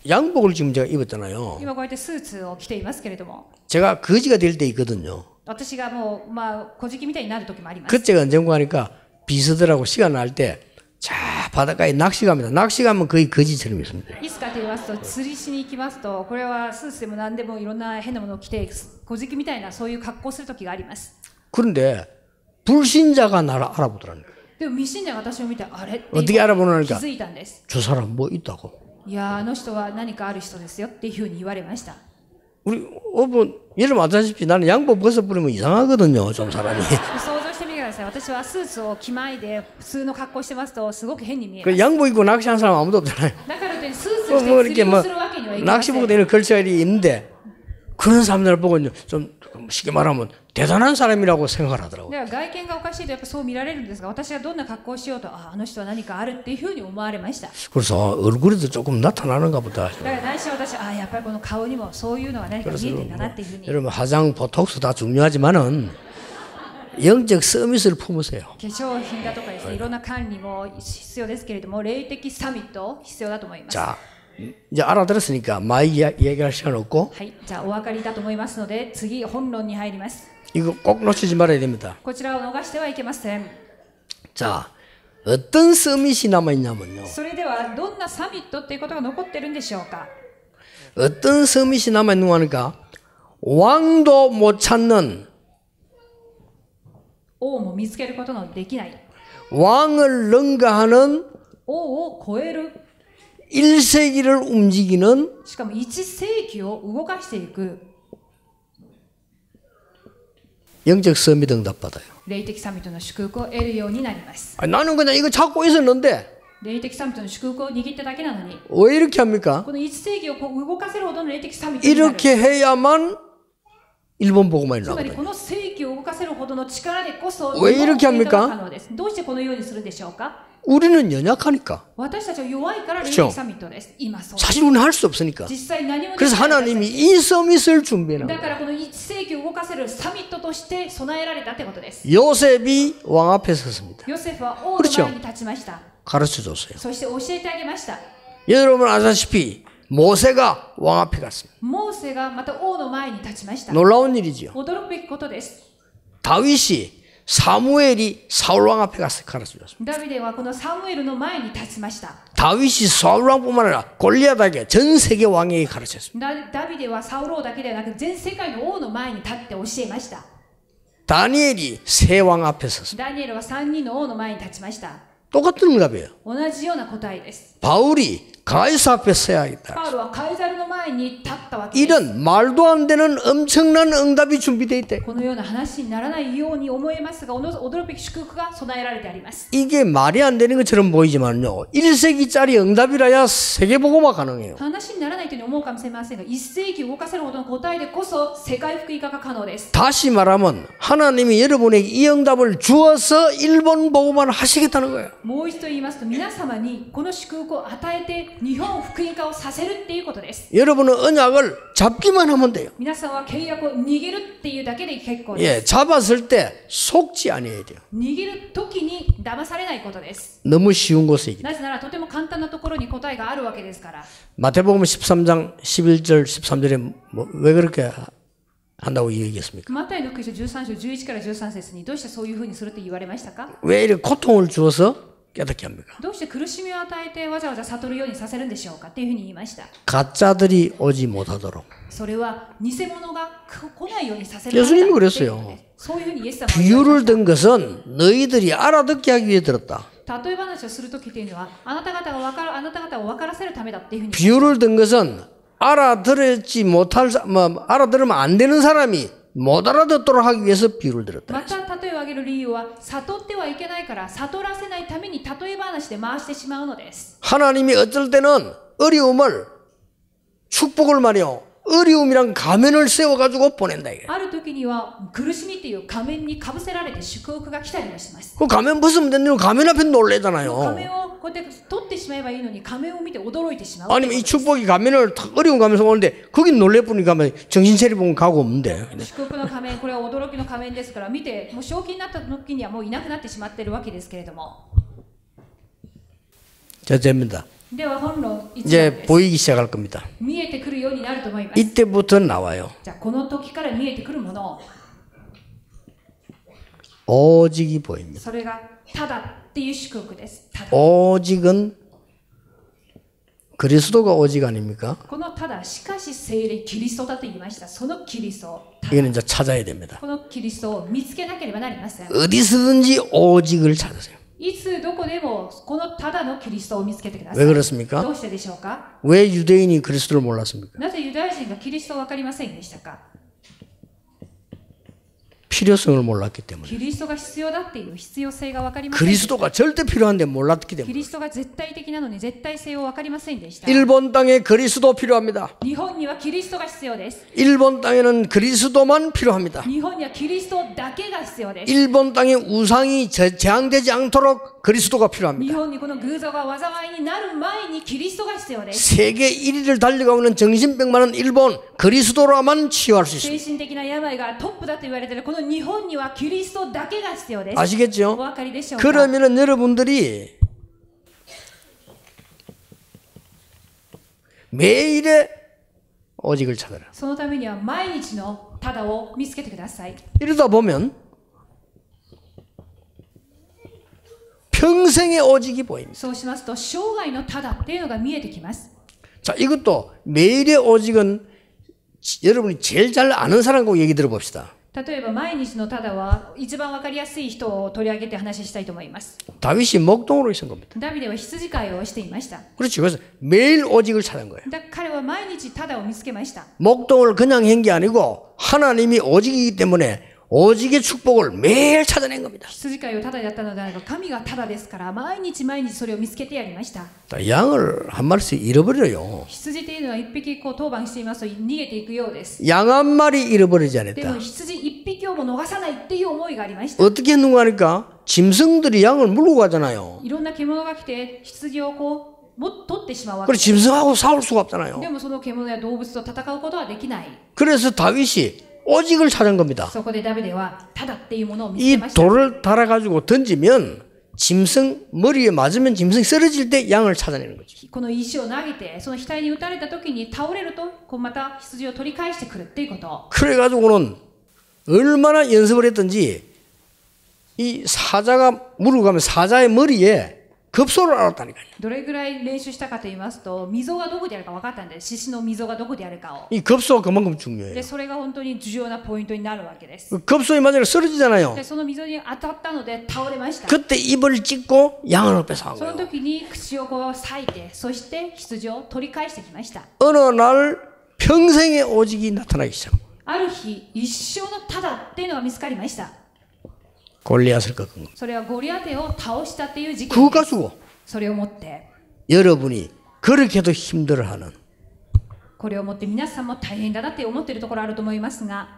양복을 지금 제가 입었잖아요. 今こうやってスーツを着ていますけれども 제가 거지가 될 때 있거든요. 私がもう小じみたいになる時もあります。 그때가 언젠가 하니까 비서들하고 시간 날 때 자 바닷가에 낚시 갑니다. 낚시 가면 거의 거지처럼 있습니다. いつかと言いますと釣りしに行きますとこれはスーツでも何でもいろんな変なものを着て小じみたいなそういう格好をする時があります。 그런데 불신자가 나를 알아보더라는 거예요. でも未信者が私を見てあれって 어떻게 気 알아보느니까 づいたんです。 저 사람 뭐 있다고. いやあの人は何かある人ですよっていうふうに言われました。 우리 여러분 아시다시피 나는 양복 벗어버리면 이상하거든요. 좀 사람이. 想像してみてください。私はスーツを着まいで普通の格好してますとすごく変に見えま 그 す。 양복 입고 낚시하는 사람 아무도 없잖아요. だからといってスーツを着 뭐 て釣 이렇게 り 뭐 をするわけにはいきませ 낚시 보고 ん。 되는 걸치알이 있는데 그런 사람들을 보고 좀 쉽게 말하면 대단한 사람이라고 생각을 하더라고요. では外見がおかしいとやっぱそう見られるんですが私がどんな格好をしようとあの人は何かあるっていうふうに思われました。 그래서 얼굴에도 조금 나타나는가 보다. だから内心私はやっぱりこの顔にもそういうのが何か見えてるんだなっていうふうに 여러분 화장, 보톡스 다 중요하지만은 영적 서밋을 품으세요. 化粧品だとかですねいろんな管理も必要ですけれども霊的サミット必要だと思います。 자, 이제 알아들었으니까 많이 얘기할 시간 없고 はい、じゃあお分かりだと思いますので次本論に入ります。 이거 꼭 놓치지 말아야 됩니다. こちらを逃してはいけません。 자, 어떤 서밋이 남아있냐면요. それではどんなサミットっていうことが残ってるんでしょうか。 어떤 서밋이 남아있는 거 하니까 왕도 못 찾는 王も見つけることのできない、 왕을 능가하는 王を超える、 1세기를 움직이는 しかも1世紀を動かしていく 영적 서밋 응답받아요. 霊的サミットの祝福を得るようになります。 나는 그냥 이거 찾고 있었는데 霊的サミットの祝福を握っただけなのに、 왜 이렇게 합니까? この1世紀をこう動かせるほどの霊的サミットになる。 이렇게 해야만 일본 복음만이 つまり 나오거든요. この世紀を動かせるほどの力でこそ 왜 이렇게 日本の変化 합니까? が可能です。どうしてこのようにするでしょうか。 우리는 연약하니까. 私たちは弱いから霊 그렇죠 的サミットです。今そう。 사실 우리는 할 수 없으니까. 実際何もでき 그래서 ない私たち 하나님이 이 서밋을 준비해놔. だからこの1世紀を動かせるサミットとして備えられたってことです。 요셉이 왕 앞에 섰습니다. ヨセフは王の前に立ちました。 가르쳐줬어요. そして教えてあげました。 여러분 아시다시피 모세가 왕 앞에 갔습니다. モーセがまた王の前に立ちました。 놀라운 일이죠. 驚くべきことです。 다윗이 사무엘이 사울 왕 앞에 가서 가르쳐줬습니다. ダビデはこのサムエルの前に立ちました。 다윗이 사울 왕뿐만 아니라 골리앗에게 전 세계 왕에게 가르쳤습니다. ダビデはサウロ王だけではなく全世界の王の前に立って教えました。 다니엘이 세 왕 앞에 섰습니다. ダニエルは3人の王の前に立ちました。 똑같은 응답이에요. 同じような答えです。 바울이 가이사 앞에 서야겠다. パウロはカイザルの前に立ったわけです。 이런 말도 안 되는 엄청난 응답이 준비되어 있대. このような話にならないように思えますが、驚くべき祝福が備えられてあります。 이게 말이 안 되는 것처럼 보이지만요. 1세기짜리 응답이라야 세계복음화 가능해요. 話にならないというふうに思うかもしれませんが、1世紀を動かせるほどの答えでこそ世界福音化が可能です。 다시 말하면 하나님이 여러분에게 이 응답을 주어서 일본 복음화를 하시겠다는 거예요. もう一度言いますと、皆様にこの祝福を与えて日本福音化をさせるっていうことです。 여러분은 언약을 잡기만 하면 돼요. 皆さんは契約を握るっていうだけで結構です。 예, 잡았을 때 속지 아니어야 돼요. 握る時に騙されないことです。 너무 쉬운 곳에 있기. なぜならとても簡単なところに答えがあるわけですから。 마태복음 13장 11절 13절에 왜 그렇게 한다고 얘기했습니까? マタイの福音書13章11から13節にどうしてそういうふうにするって言われましたか。 왜 이렇게 고통을 주어서 깨닫게 합니까? どうして苦しみを与えてわざわざ悟るようにさせるんでしょうかっていうふうに言いました。 가짜들이 오지 못하도록. それは偽物が来ないようにさせる。 예수님이 그랬어요. そういうふうにイエス様は言われま 비유를 した。 든 것은 너희들이 알아듣게 하기 위해 들었다. 例え話をするときというのはあなた方を分からせるためだっていうふうに。 비유를 든 것은 알아들지 못할 알아들으면 안 되는 사람이 못 알아듣도록 하기 위해서 비유를 들었다. また例えを挙げる理由は悟ってはいけないから悟らせないために例え話で回してしまうのです。 하나님이 어쩔 때는 어려움을 축복을 말이요. 어려움이란 가면을 세워가지고 보낸다 이게. ある時には苦しみっていう仮面にかぶせられて祝福が来たりもします。 그 가면 벗으면 되는 가면 앞에 仮 놀래잖아요. 面をこうやって取ってしまえばいいのに仮面を見て驚いてしまう。 아니면 이 축복이 가면을 탁 어려운 가면서 오는데 거긴 놀래보니까 정신 차려보면 가고 없는데. 祝福の仮面、これは驚きの仮面ですから見てもう正気になった時にはもういなくなってしまっているわけですけれども。 자, 됩니다. では本論1番 이제 です。 보이기 시작할 겁니다. 見えてくるようになると思います。 이때부터 나와요. じゃあこの時から見えてくるもの、 오직이 보입니다. それがただっていう祝福です。ただ。 오직은 그리스도가 오직 아닙니까? このただしかし聖霊キリストだと言いました。そのキリスト、 이거는 이제 찾아야 됩니다. このキリストを見つけなければなりません。 어디서든지 오직을 찾으세요. いつどこでもこのただのキリストを見つけてくださ 왜 い。 그렇습니까? どうしてでしょうか。 왜 유대인이 그리스도를 몰랐습니까? なぜユダヤ人がキリストを分かりませんでしたか。 필요성을 몰랐기 때문에. キリストが必要だっていう必要性が分かりません。 그리스도가 절대 필요한데 몰랐기 キ 때문에. リストが絶対的なのに絶対性を分かりませんでした。 일본 땅에 그리스도 필요합니다. 日本にはキリストが必要です。 일본 땅에는 그리스도만 필요합니다. 日本にはキリストだけが必要です。 일본 땅에 우상이 제한되지 않도록 그리스도가 日 필요합니다. 本にこの偶像が災いになる前にキリストが必要です。 세계 1위를 달려가고 있는 정신병 많은 일본 그리스도로만 치유할 수 精 있습니다. 神的な病がトップだと言われているこの日本にはキリストだけが必要です。お 아시겠죠? 分かりでしょうか。 그러면은 여러분들이 매일의 오직을 찾아라. そのためには毎日のただを見つけてください。 이러다 보면 평생의 오직이 보입니다. そうしますと生涯のただっていうのが見えてきます。 자, 이것도 매일의 오직은 여러분이 제일 잘 아는 사람하고 얘기 들어봅시다. 例えば毎日のただは一番わかりやすい人を取り上げて話したいと思います。 다윗이 목동으로 있은 겁니다. ダビデは羊飼いをしていました。 그렇죠. 그래서 매일 오직을 찾은 거예요. 彼は毎日ただを見つけました。 목동을 그냥 한 게 아니고 하나님이 오직이기 때문에 오직의 축복을 매일 찾아낸 겁니다. 羊飼いをただやったのであれば神がただですから毎日毎日それを見つけてやりました。 양을 한 마리씩 잃어버려요. 羊というのは一匹こう当番していますと逃げていくようです。 양 한 마리 잃어버리지 で 않았다. も羊一匹をも逃さないっていう思いがありました。 어떻게 했는가 하니까 짐승들이 양을 물고 가잖아요. いろんな獣が来て羊をこう取ってしまうわけ 그래 です。 짐승하고 싸울 수가 없잖아요. でもその獣や動物と戦うことはできない。 그래서 다윗이 오직을 찾은 겁니다. そこでダビデはただっていうものを見つ 이 けました。 돌을 달아가지고 던지면 짐승 머리에 맞으면 짐승이 쓰러질 때 양을 찾아내는 거죠. この石を投げてその額に打たれた時に倒れるとこうまた羊を取り返してくるっていうこと。 그래가지고는 얼마나 연습을 했든지 이 사자가 물고 가면 사자의 머리에 급소를 알았다니까요. どれぐらい練習したかと言いますと溝がどこであるか分かったんです。獅子の溝がどこであるかを。 이 급소가 그만큼 중요해요. でそれが本当に重要なポイントになるわけです。 그 급소에 맞으면 쓰러지잖아요. でその溝に当たったので倒れました。 그때 입을 찢고 양을 뺏어간 その 거예요. 時に口をこう裂いてそして羊を取り返してきました。 어느 날 평생의 오직이 나타나기 시작. ある日一生のただっていうのが見つかりました。 골리앗을 꺾은 거. それはゴリアテを倒したっていう事件 그거 です。 가지고 それをもって 여러분이 그렇게도 힘들어하는 これをもって皆さんも大変だなって思っているところあると思いますが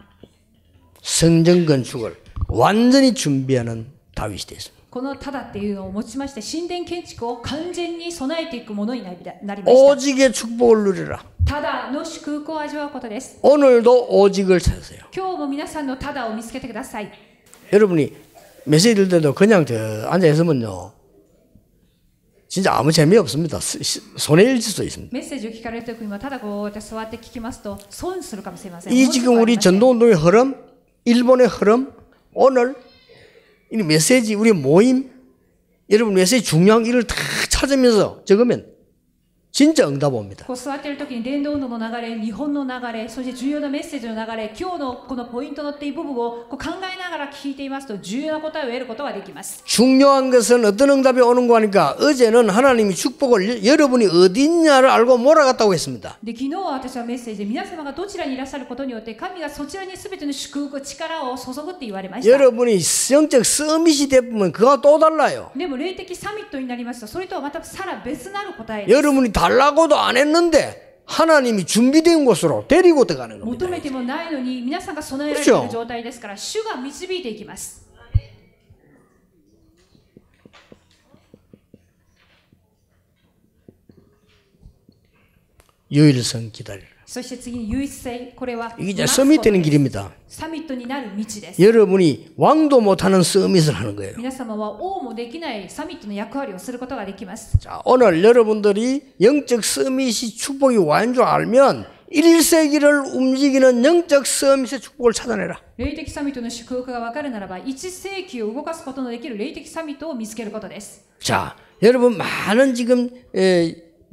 성전 건축을 완전히 준비하는 다윗이 됐습니다. このただっていうのを持ちまして神殿建築を完全に備えていくものになりました。 오직의 축복을 누리라. ただの祝福を味わうことです。 오늘도 오직을 찾으세요. 今日も皆さんのただを見つけてください。 여러분이 메시지 들 때도 그냥 앉아 있으면요. 진짜 아무 재미없습니다. 손해 일 수도 있습니다. メッセージを聞かれるときにもただこうやって座って聞きますと損するかもしれません。 이 지금 우리 전도운동의 흐름, 일본의 흐름, 오늘 이 메시지 우리 모임, 여러분 메시지 중요한 일을 다 찾으면서 적으면 진짜 응답 옵니다. こう座っているときに伝道運動の流れ、日本の流れ、そして重要なメッセージの流れ、今日のこのポイントのっていう部分をこう考えながら聞いていますと重要な答えを得ることができます。 중요한 것은 어떤 응답이 오는 거 하니까 어제는 하나님이 축복을 여러분이 어디 있냐를 알고 몰아갔다고 했습니다. で昨日は私はメッセージで皆様がどちらにいらっしゃることによって神がそちらに全ての祝福、力を注ぐって言われました。 여러분이 영적 서밋이 되면 그거 또 달라요. でも霊的サミットになりますとそれとはまたさら別なる答えです。 여러분이 달라고도 안 했는데 하나님이 준비된 곳으로 데리고 들어가는 겁니다. 求めてもないのに皆さんが備えられている状態ですから主が導いていきます。 유일성 기다리라. そして次に唯一性、これは 이게 이제 서밋 되는 길입니다. サミットになる道です。 여러분이 왕도 못하는 서밋을 하는 거예요. 皆様は王もできないサミットの役割をすることができます。 자, 오늘 여러분들이 영적 서밋이 축복이 와인 줄 알면 1세기를 움직이는 영적 서밋의 축복을 찾아내라. 霊的サミットの祝福が分かるならば1世紀を動かすことのできる霊的サミットを見つけることです。 자, 여러분 많은 지금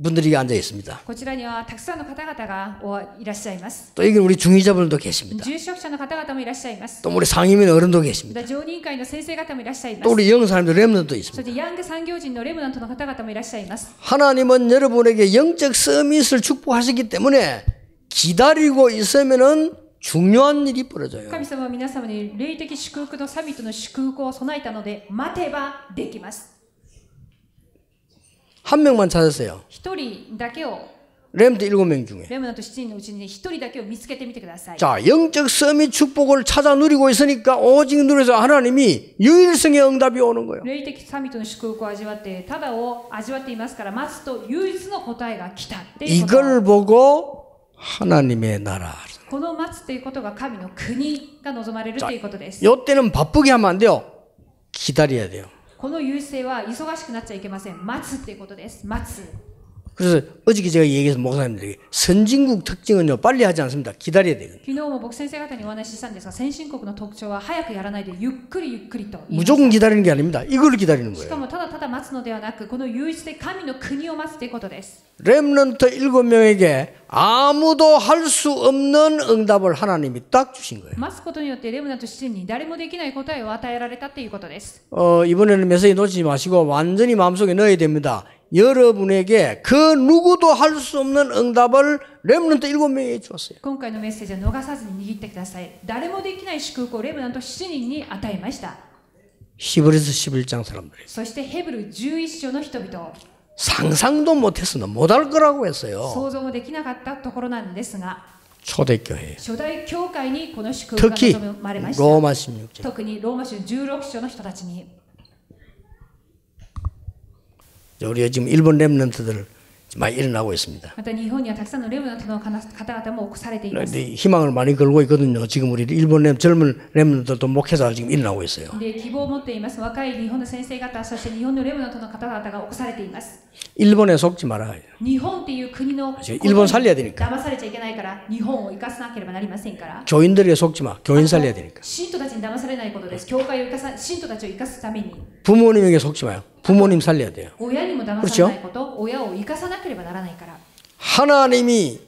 분들이 앉아 있습니다. こちらにはたくさんの方々がいらっしゃいます。 또 여기 우리 중위자분들도 계십니다. 住職者の方々もいらっしゃいます。 또 우리 상임위원 어른도 계십니다. 常任会の先生方もいらっしゃいま 또 す。 우리 영사님들 렘넌트도 そ 있습니다. してヤング産業人のレムナントの方々もいらっしゃいます。 하나님은 여러분에게 영적 서밋을 축복하시기 때문에 기다리고 있으면은 중요한 일이 벌어져요. 神様は皆様に霊的祝福とサミットの祝福を備えたので待てばできます。 한 명만 찾았어요. 一人だけを 렘넌트 7명 중에. レムナント7人のうちに一人だけを見つけてみてください。 자, 영적 서밋 축복을 찾아 누리고 있으니까 오직 누려서 하나님이 유일성의 응답이 오는 거예요. 霊的サミットの祝福を味わってただを味わっていますから待つと唯一の答えが来たっていうこと。 이걸 보고 하나님의 나라. この待つということが神の国が望まれるということです。 요때는 바쁘게 하면 안 돼요. 기다려야 돼요. この優勢は忙しくなっちゃいけません。待つっていうことです。待つ。 그래서 어저께 제가 얘기해서 목사님들에게 선진국 특징은요 빨리 하지 않습니다. 기다려야 되거든요. 昨日も僕先生方にお話ししたんですが、先進国の特徴は早くやらないでゆっくりゆっくりと言いました。 무조건 기다리는 게 아닙니다. 이걸 기다리는 しか 거예요. もただただ待つのではなく、この唯一で神の国を待つということです。 렘넌트 7명에게 아무도 할 수 없는 응답을 하나님이 딱 주신 거예요. 待つことによってレムナント7人に誰もできない答えを与えられたということです。 이번에는 메시지 놓치지 마시고 완전히 마음속에 넣어야 됩니다. 여러분에게 그 누구도 할 수 없는 응답을 렘넌트 7명에게 주었어요. 今回のメッセージは逃さずに握ってください。誰もできない祝福をレムナント7人に与えました。 히브리서 11장 사람들이 そしてヘブル11章の人々、 상상도 못했으나 못할 거라고 했어요. 想像もできなかったところなんですが、 초대교회 初代教会にこの祝福が 특히 望まれました。 로마 16장 特にローマ書16章の人たちに、 우리가 지금 일본 렘넌트들 많이 일어나고 있습니다. また日本にはたくさんのレムナントの方々も起こされています。 희망을 많이 걸고 있거든요. 지금 우리 일본 젊은 렘넌트들도 목회자가 지금 일어나고 있어요. で希望を持っています若い日本の先生方、そして日本のレムナントの方々が起こされています。 일본에 속지 말아요. 日本っていう国の일본 살려야 되니까. 騙されちゃいけないから日本を生かさなければなりませんから。 교인들에게 속지 마. 교인 살려야 되니까. 信徒たちに騙されないことです。教会を生かさ、信徒たちを生かすために。 부모님에게 속지 마요. 부모님 살려야 돼요. 親にも騙されないこと、親を生かさなければならないから。 하나님이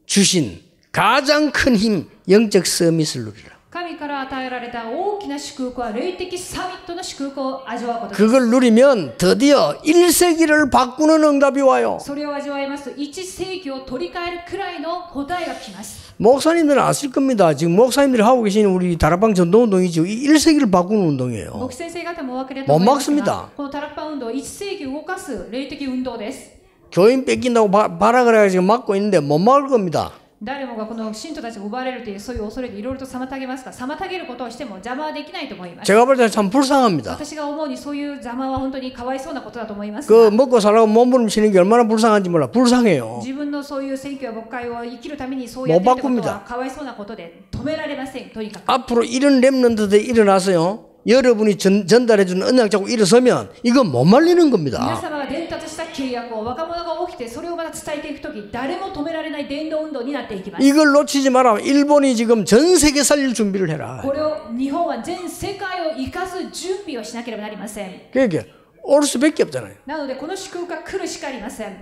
주신 가장 큰 힘, 영적 서밋을 누리라. 神から与えられた大きな祝福は霊的サミットの祝福を味わうことです。 그걸 누리면 드디어 1세기를 바꾸는 응답이 와요. それを味わいますと1世紀を取り替えるくらいの答えが来ます。 목사님들은 아실 겁니다. 지금 목사님들이 하고 계신 우리 다락방 전도운동이죠. 1세기를 바꾸는 운동이에요. 牧先生方もお分かりだと思います 못 が 막습니다. このタラッパ運動は1世紀を動かす霊的運動です。 교인 뺏긴다고 발악을 해가지고 막고 있는데 못 막을 겁니다. 誰もがこの信徒たちが奪われるというそういう恐れでいろいろと妨げますが、妨げることをしても邪魔はできないと思います。 제가 볼 때 참 불쌍합니다. 私が思うにそういう邪魔は本当にかわいそうなことだと思います 그 が、 먹고 살라고 몸부림치는 게 얼마나 불쌍한지 몰라. 불쌍해요. 自分のそういう選挙や牧会を生きるためにそうやっていることはかわいそうなことで止められません。とにかく 앞으로 이런 렘넌트들이 일어나서요. 여러분이 전달해주는 언약 잡고 일어서면 이거 못 말리는 皆 겁니다. 様が伝達した契約を若者が起きてそれをまた伝えていくとき、誰も止められない伝道運動になっていきます。 이걸 놓치지 마라. 일본이 지금 전 세계 살릴 준비를 해라. これを日本は全世界を生かす準備をしなければなりません。 그러니까 올 수밖에 없잖아요. なのでこの祝福が来るしかありません。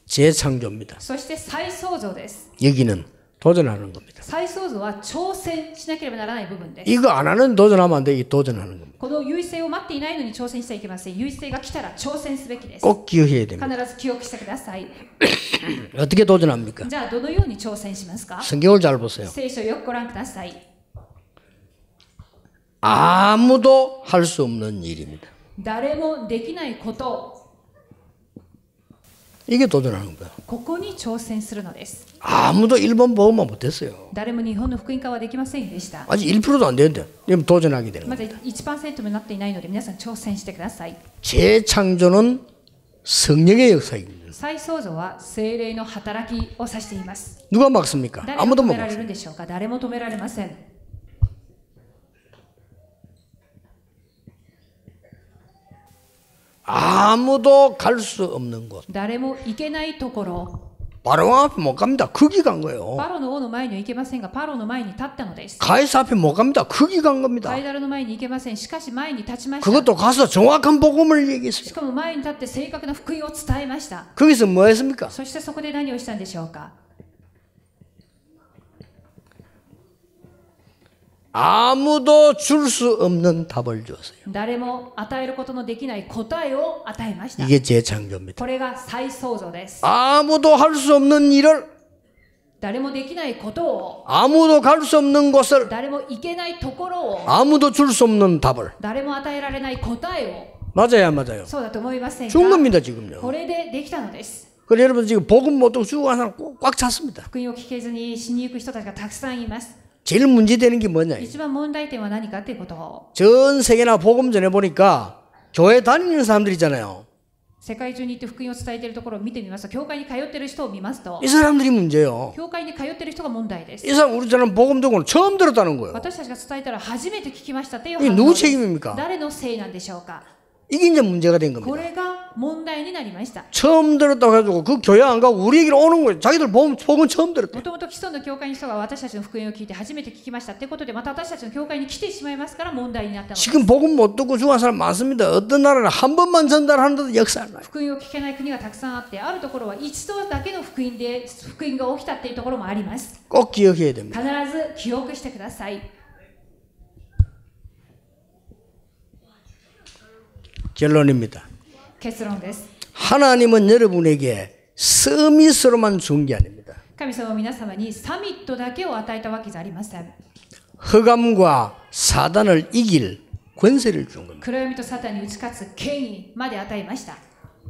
재창조입니다. そして再創造です。 여기는 도전하는 겁니다. 再創造は挑戦しなければならない部分です。 이거 안 하는 도전하면 안 돼. 이 도전하는 겁니다. この優位性を待っていないのに挑戦してはいけません。優位性が来たら挑戦すべきです。 꼭 기억해야 됩니다. 必ず記憶してください。 어떻게 도전합니까? じゃあどのように挑戦しますか？ 성경을 잘 보세요. 聖書をよくご覧ください。 아무도 할 수 없는 일입니다. 誰もできないことを 이게 도전하는 거예요. ここに挑戦するのです。 아무도 일본 보험만 못했어요. 誰も日本の福音化はできませんでした。 아직 1%도 안 되는데 지금 도전하게 되는 ま 거예요. だ 1% もなっていないので皆さん挑戦してください。 재창조는 성령의 역사입니다. 再創造は聖霊の働きを指しています。 누가 막습니까? 誰が 아무도 止 못 められる 막습니다. んでしょうか？誰も止められません。 아무도 갈 수 없는 곳. 誰も行けないところ。 바로 앞에 못 갑니다. 거기 간 거예요. パロの王の前には行けませんが、パロの前に立ったのです。 가이사 앞에 못 갑니다. 거기 간 겁니다. カイダルの前に行けません。しかし前に立ちました。 그것도 가서 정확한 복음을 し 얘기했어요. かも前に立って正確な福音を伝えました。 거기서 뭐 했습니까? そしてそこで何をしたんでしょうか？ 아무도 줄 수 없는 답을 주었어요. 誰も与えることのできない答えを与えました。 이게 재창조입니다. これが再創造です。 아무도 할 수 없는 일을 誰もできないことを、 아무도 갈 수 없는 곳을 誰も行けないところを、 아무도 줄 수 없는 답을 誰も与えられない答えを、 맞아요, 안 맞아요? そうだと思いません 준 か？ 겁니다, 지금요. これでできたのです。 그래서 여러분 지금 복음 못 듣고 죽어가는 사람 꽉 찼습니다. 福音を聞けずに死に行く人たちがたくさんいます。 제일 문제되는 게 뭐냐? 一番問題点は何かっていうことを、 전 세계나 복음 전해 보니까 교회 다니는 사람들 있잖아요. 世界中に行って福音を伝えているところを見てみますと、教会に通っている人を見ますと、 이 사람들이 문제예요. 教会に通っている人が問題です。 이 사람 우리처럼 복음 듣고는 처음 들었다는 거예요. 私たちが伝えたら初めて聞きましたっていう 이게 反応 누구 です。 책임입니까? 誰のせいなんでしょうか。 이게 이제 문제가 된 こ 겁니다. れが問題になりました。 처음 들었다고 해가지고 그 교회 안 가고 우리 얘기를 오는 거예요. 자기들 복음 처음 들었대. もともと既存の教会の人が私たちの福音を聞いて初めて聞きましたってことで、また私たちの教会に来てしまいますから問題になったのです。 지금 복음 못 듣고 죽은 사람 많습니다. 어떤 나라는 한 번만 전달하는데도 역사를 나요. 福音を聞けない国がたくさんあって、あるところは一度だけの福音で福音が起きたっていうところもあります。 꼭 기억해야 됩니다. 必ず記憶してください。 결론입니다. 結論です。 하나님은 여러분에게 서밋으로만 준 게 아닙니다. 神様は皆様にサミットだけを与えたわけじゃありません。 흑암과 사단을 이길 권세를 준 겁니다. 暗闇とサタンに打ち勝つ権威まで与えました。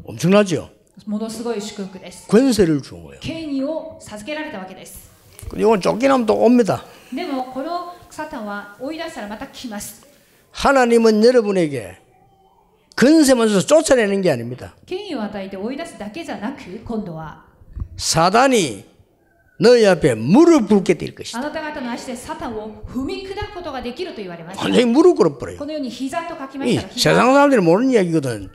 엄청나죠? ものすごい祝福です。 권세를 준 거예요. 権威を授けられたわけです。 이건 쫓겨나면 또 옵니다. でもこのサタンは追い出したらまた来ます。 하나님은 여러분에게 권세만 줘서 쫓아내는 게 아닙니다. 権威を与えて追い出すだけじゃなく、今度は 사단이 너희 앞에 무릎 꿇게 될 あ 것이다. なた方の足でサタンを踏み砕くことができると言われました。 완전히 무릎 꿇어버려요. このように膝と書きま 이 したら、膝 세상 사람들이 모르는 이야기거든.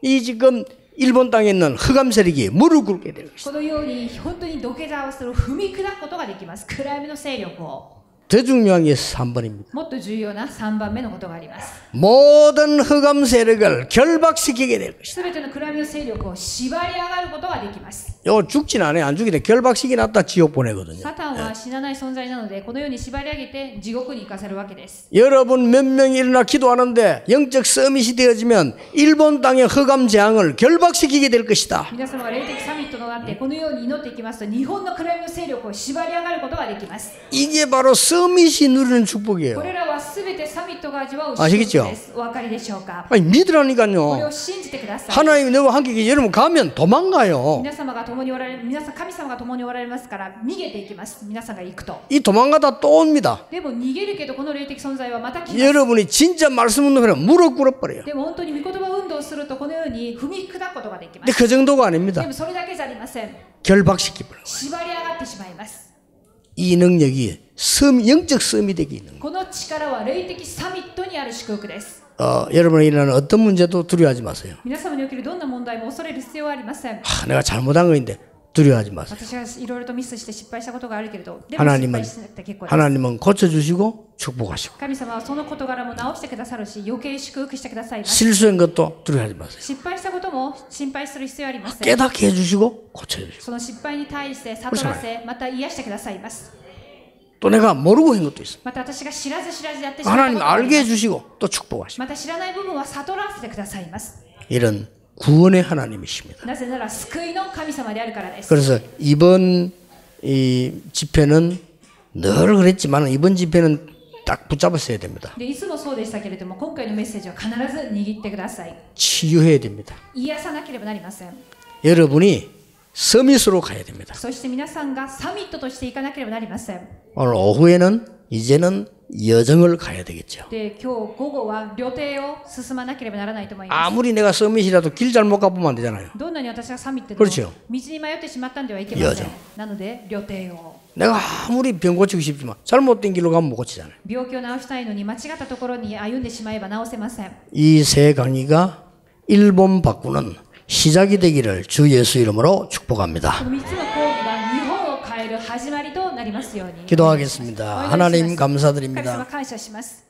이 지금 일본 땅에 있는 흑암 세력이 무릎 꿇게 될 것이다. このように本当に土下座をする、踏み砕くことができます。暗闇の勢力を。 더 중요한 게 3번입니다. もっと重要な3番目のことがあります。 모든 흑암 세력을 결박시키게 될 것이다. すべての暗闇の勢力を縛り上がることができます。 요 죽진 않아요. 안 죽이대. 결박시키 놨다 지옥 보내거든요. サタンは死なない存在なので、このように縛り上げて地獄に行かせるわけです。 여러분 몇 명이 일어나 기도하는데 영적 서밋이 되어지면 일본 땅의 흑암 재앙을 결박시키게 될 것이다. 皆様が霊的サミットとなってこのように祈っていきますと、日本の暗闇の勢力を縛り上がることができます。 이게 바로 서밋이 누리는 축복이에요. これらはすべてサミットが味わう祝 아시겠죠? 福です。お分かりでしょうか。 아니 これ 믿으라니까요. を信じてください。 하나님이 너와 함께 계시 여러분 가면 도망가요. 皆様が共におられる、神様が共におられますから逃げていきます。皆さんが行くと。 이 도망가다 또 옵니다. でも逃げるけどこの霊的存在はまた来ます。 여러분이 진짜 말씀 운동하면 무릎 꿇어버려요. でも本当に御言葉運動をするとこのように踏み砕くことができま 근데 す。 그 정도가 で 아닙니다. もそれだけじゃありません。 결박시키버려요. 縛り上がってしまいます。 이 능력이 영적 섬이 되게 있는 거예요. この力は霊的サミットにある祝福です。 여러분이 일어나는 어떤 문제도 두려워하지 마세요. 皆様におけるどんな問題も恐れる必要はありません。 내가 잘못한 거인데 두려워하지 마세요. 私がいろいろとミスして失敗したことがあるけれど、でも失 하나님은 敗しなくて結構です。 하나님은 고쳐주시고 축복하시고 神様はその事柄も直してくださるし、余計祝福してくださいます。 실수한 것도 두려워하지 마세요. 失敗したことも心配する必要はありません。 깨닫게 해주시고 고쳐주시고 その失敗に対して悟らせ、また癒してくださいます。 또 내가 모르고 한 것도 있습니다. また私が知らず知らずやってしまったこ 하나님 とがあり 알게 ます。 해주시고 또 축복하시고 また知らない部分は悟らせてくださいます。 이런 구원의 하나님이십니다. なぜなら救いの神様であるからです。 그래서 이번 이 집회는 늘 그랬지만 이번 집회는 딱 붙잡았어야 됩니다. でいつもそうでしたけれども、今回のメッセージは必ず握ってください。 치유해야 됩니다. 癒さなければなりません。 여러분이 서밋으로 가야 됩니다. そして皆さんがサミットとしていかなければなりません。 오늘 오후에는 이제는 여정을 가야 되겠죠. で、今日午後は旅程を進まなければならないと思います。 아무리 내가 서밋이라도 길 잘못 가보면 안 되잖아요. どんなに私がサミットでも 그렇죠 道に迷ってしまったんではいけません 여정 。なので、旅程を。 내가 아무리 병 고치고 싶지만 잘못된 길로 가면 못 고치잖아요. 病気を治したいのに間違ったところに歩んでしまえば治せません。 이 세 강의가 일본 바꾸는 시작이 되기를 주 예수 이름으로 축복합니다. この3つの講義が日本を変える始まりとなりますように。 기도하겠습니다. 하나님 神様 감사드립니다. 感謝します。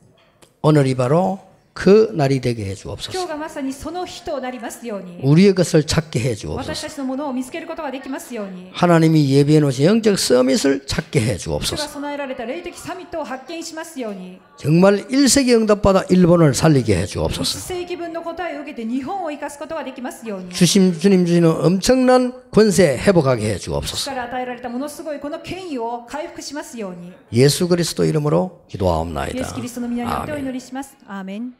오늘이 바로 그 날이 되게 해 今 주옵소서. 日がまさにその日となりますように。 우리의 것을 찾게 해 私 주옵소서. たちのものを見つけることができますように。 하나님이 예비해 놓으신 영적 서밋을 찾게 해 主が 주옵소서. 備えられた霊的サミットを発見しますように。 정말 1세기 응답받아 일본을 살리게 해 1 주옵소서. 世紀分の答えを受けて日本を生かすことができますように。 주님 주시는 엄청난 권세 회복하게 해 主 주옵소서. から与えられたものすごいこの権威を回復しますように。 예수 그리스도 이름으로 イエス・キ 기도하옵나이다. リストの皆によってお 아멘. 祈りします。アーメン。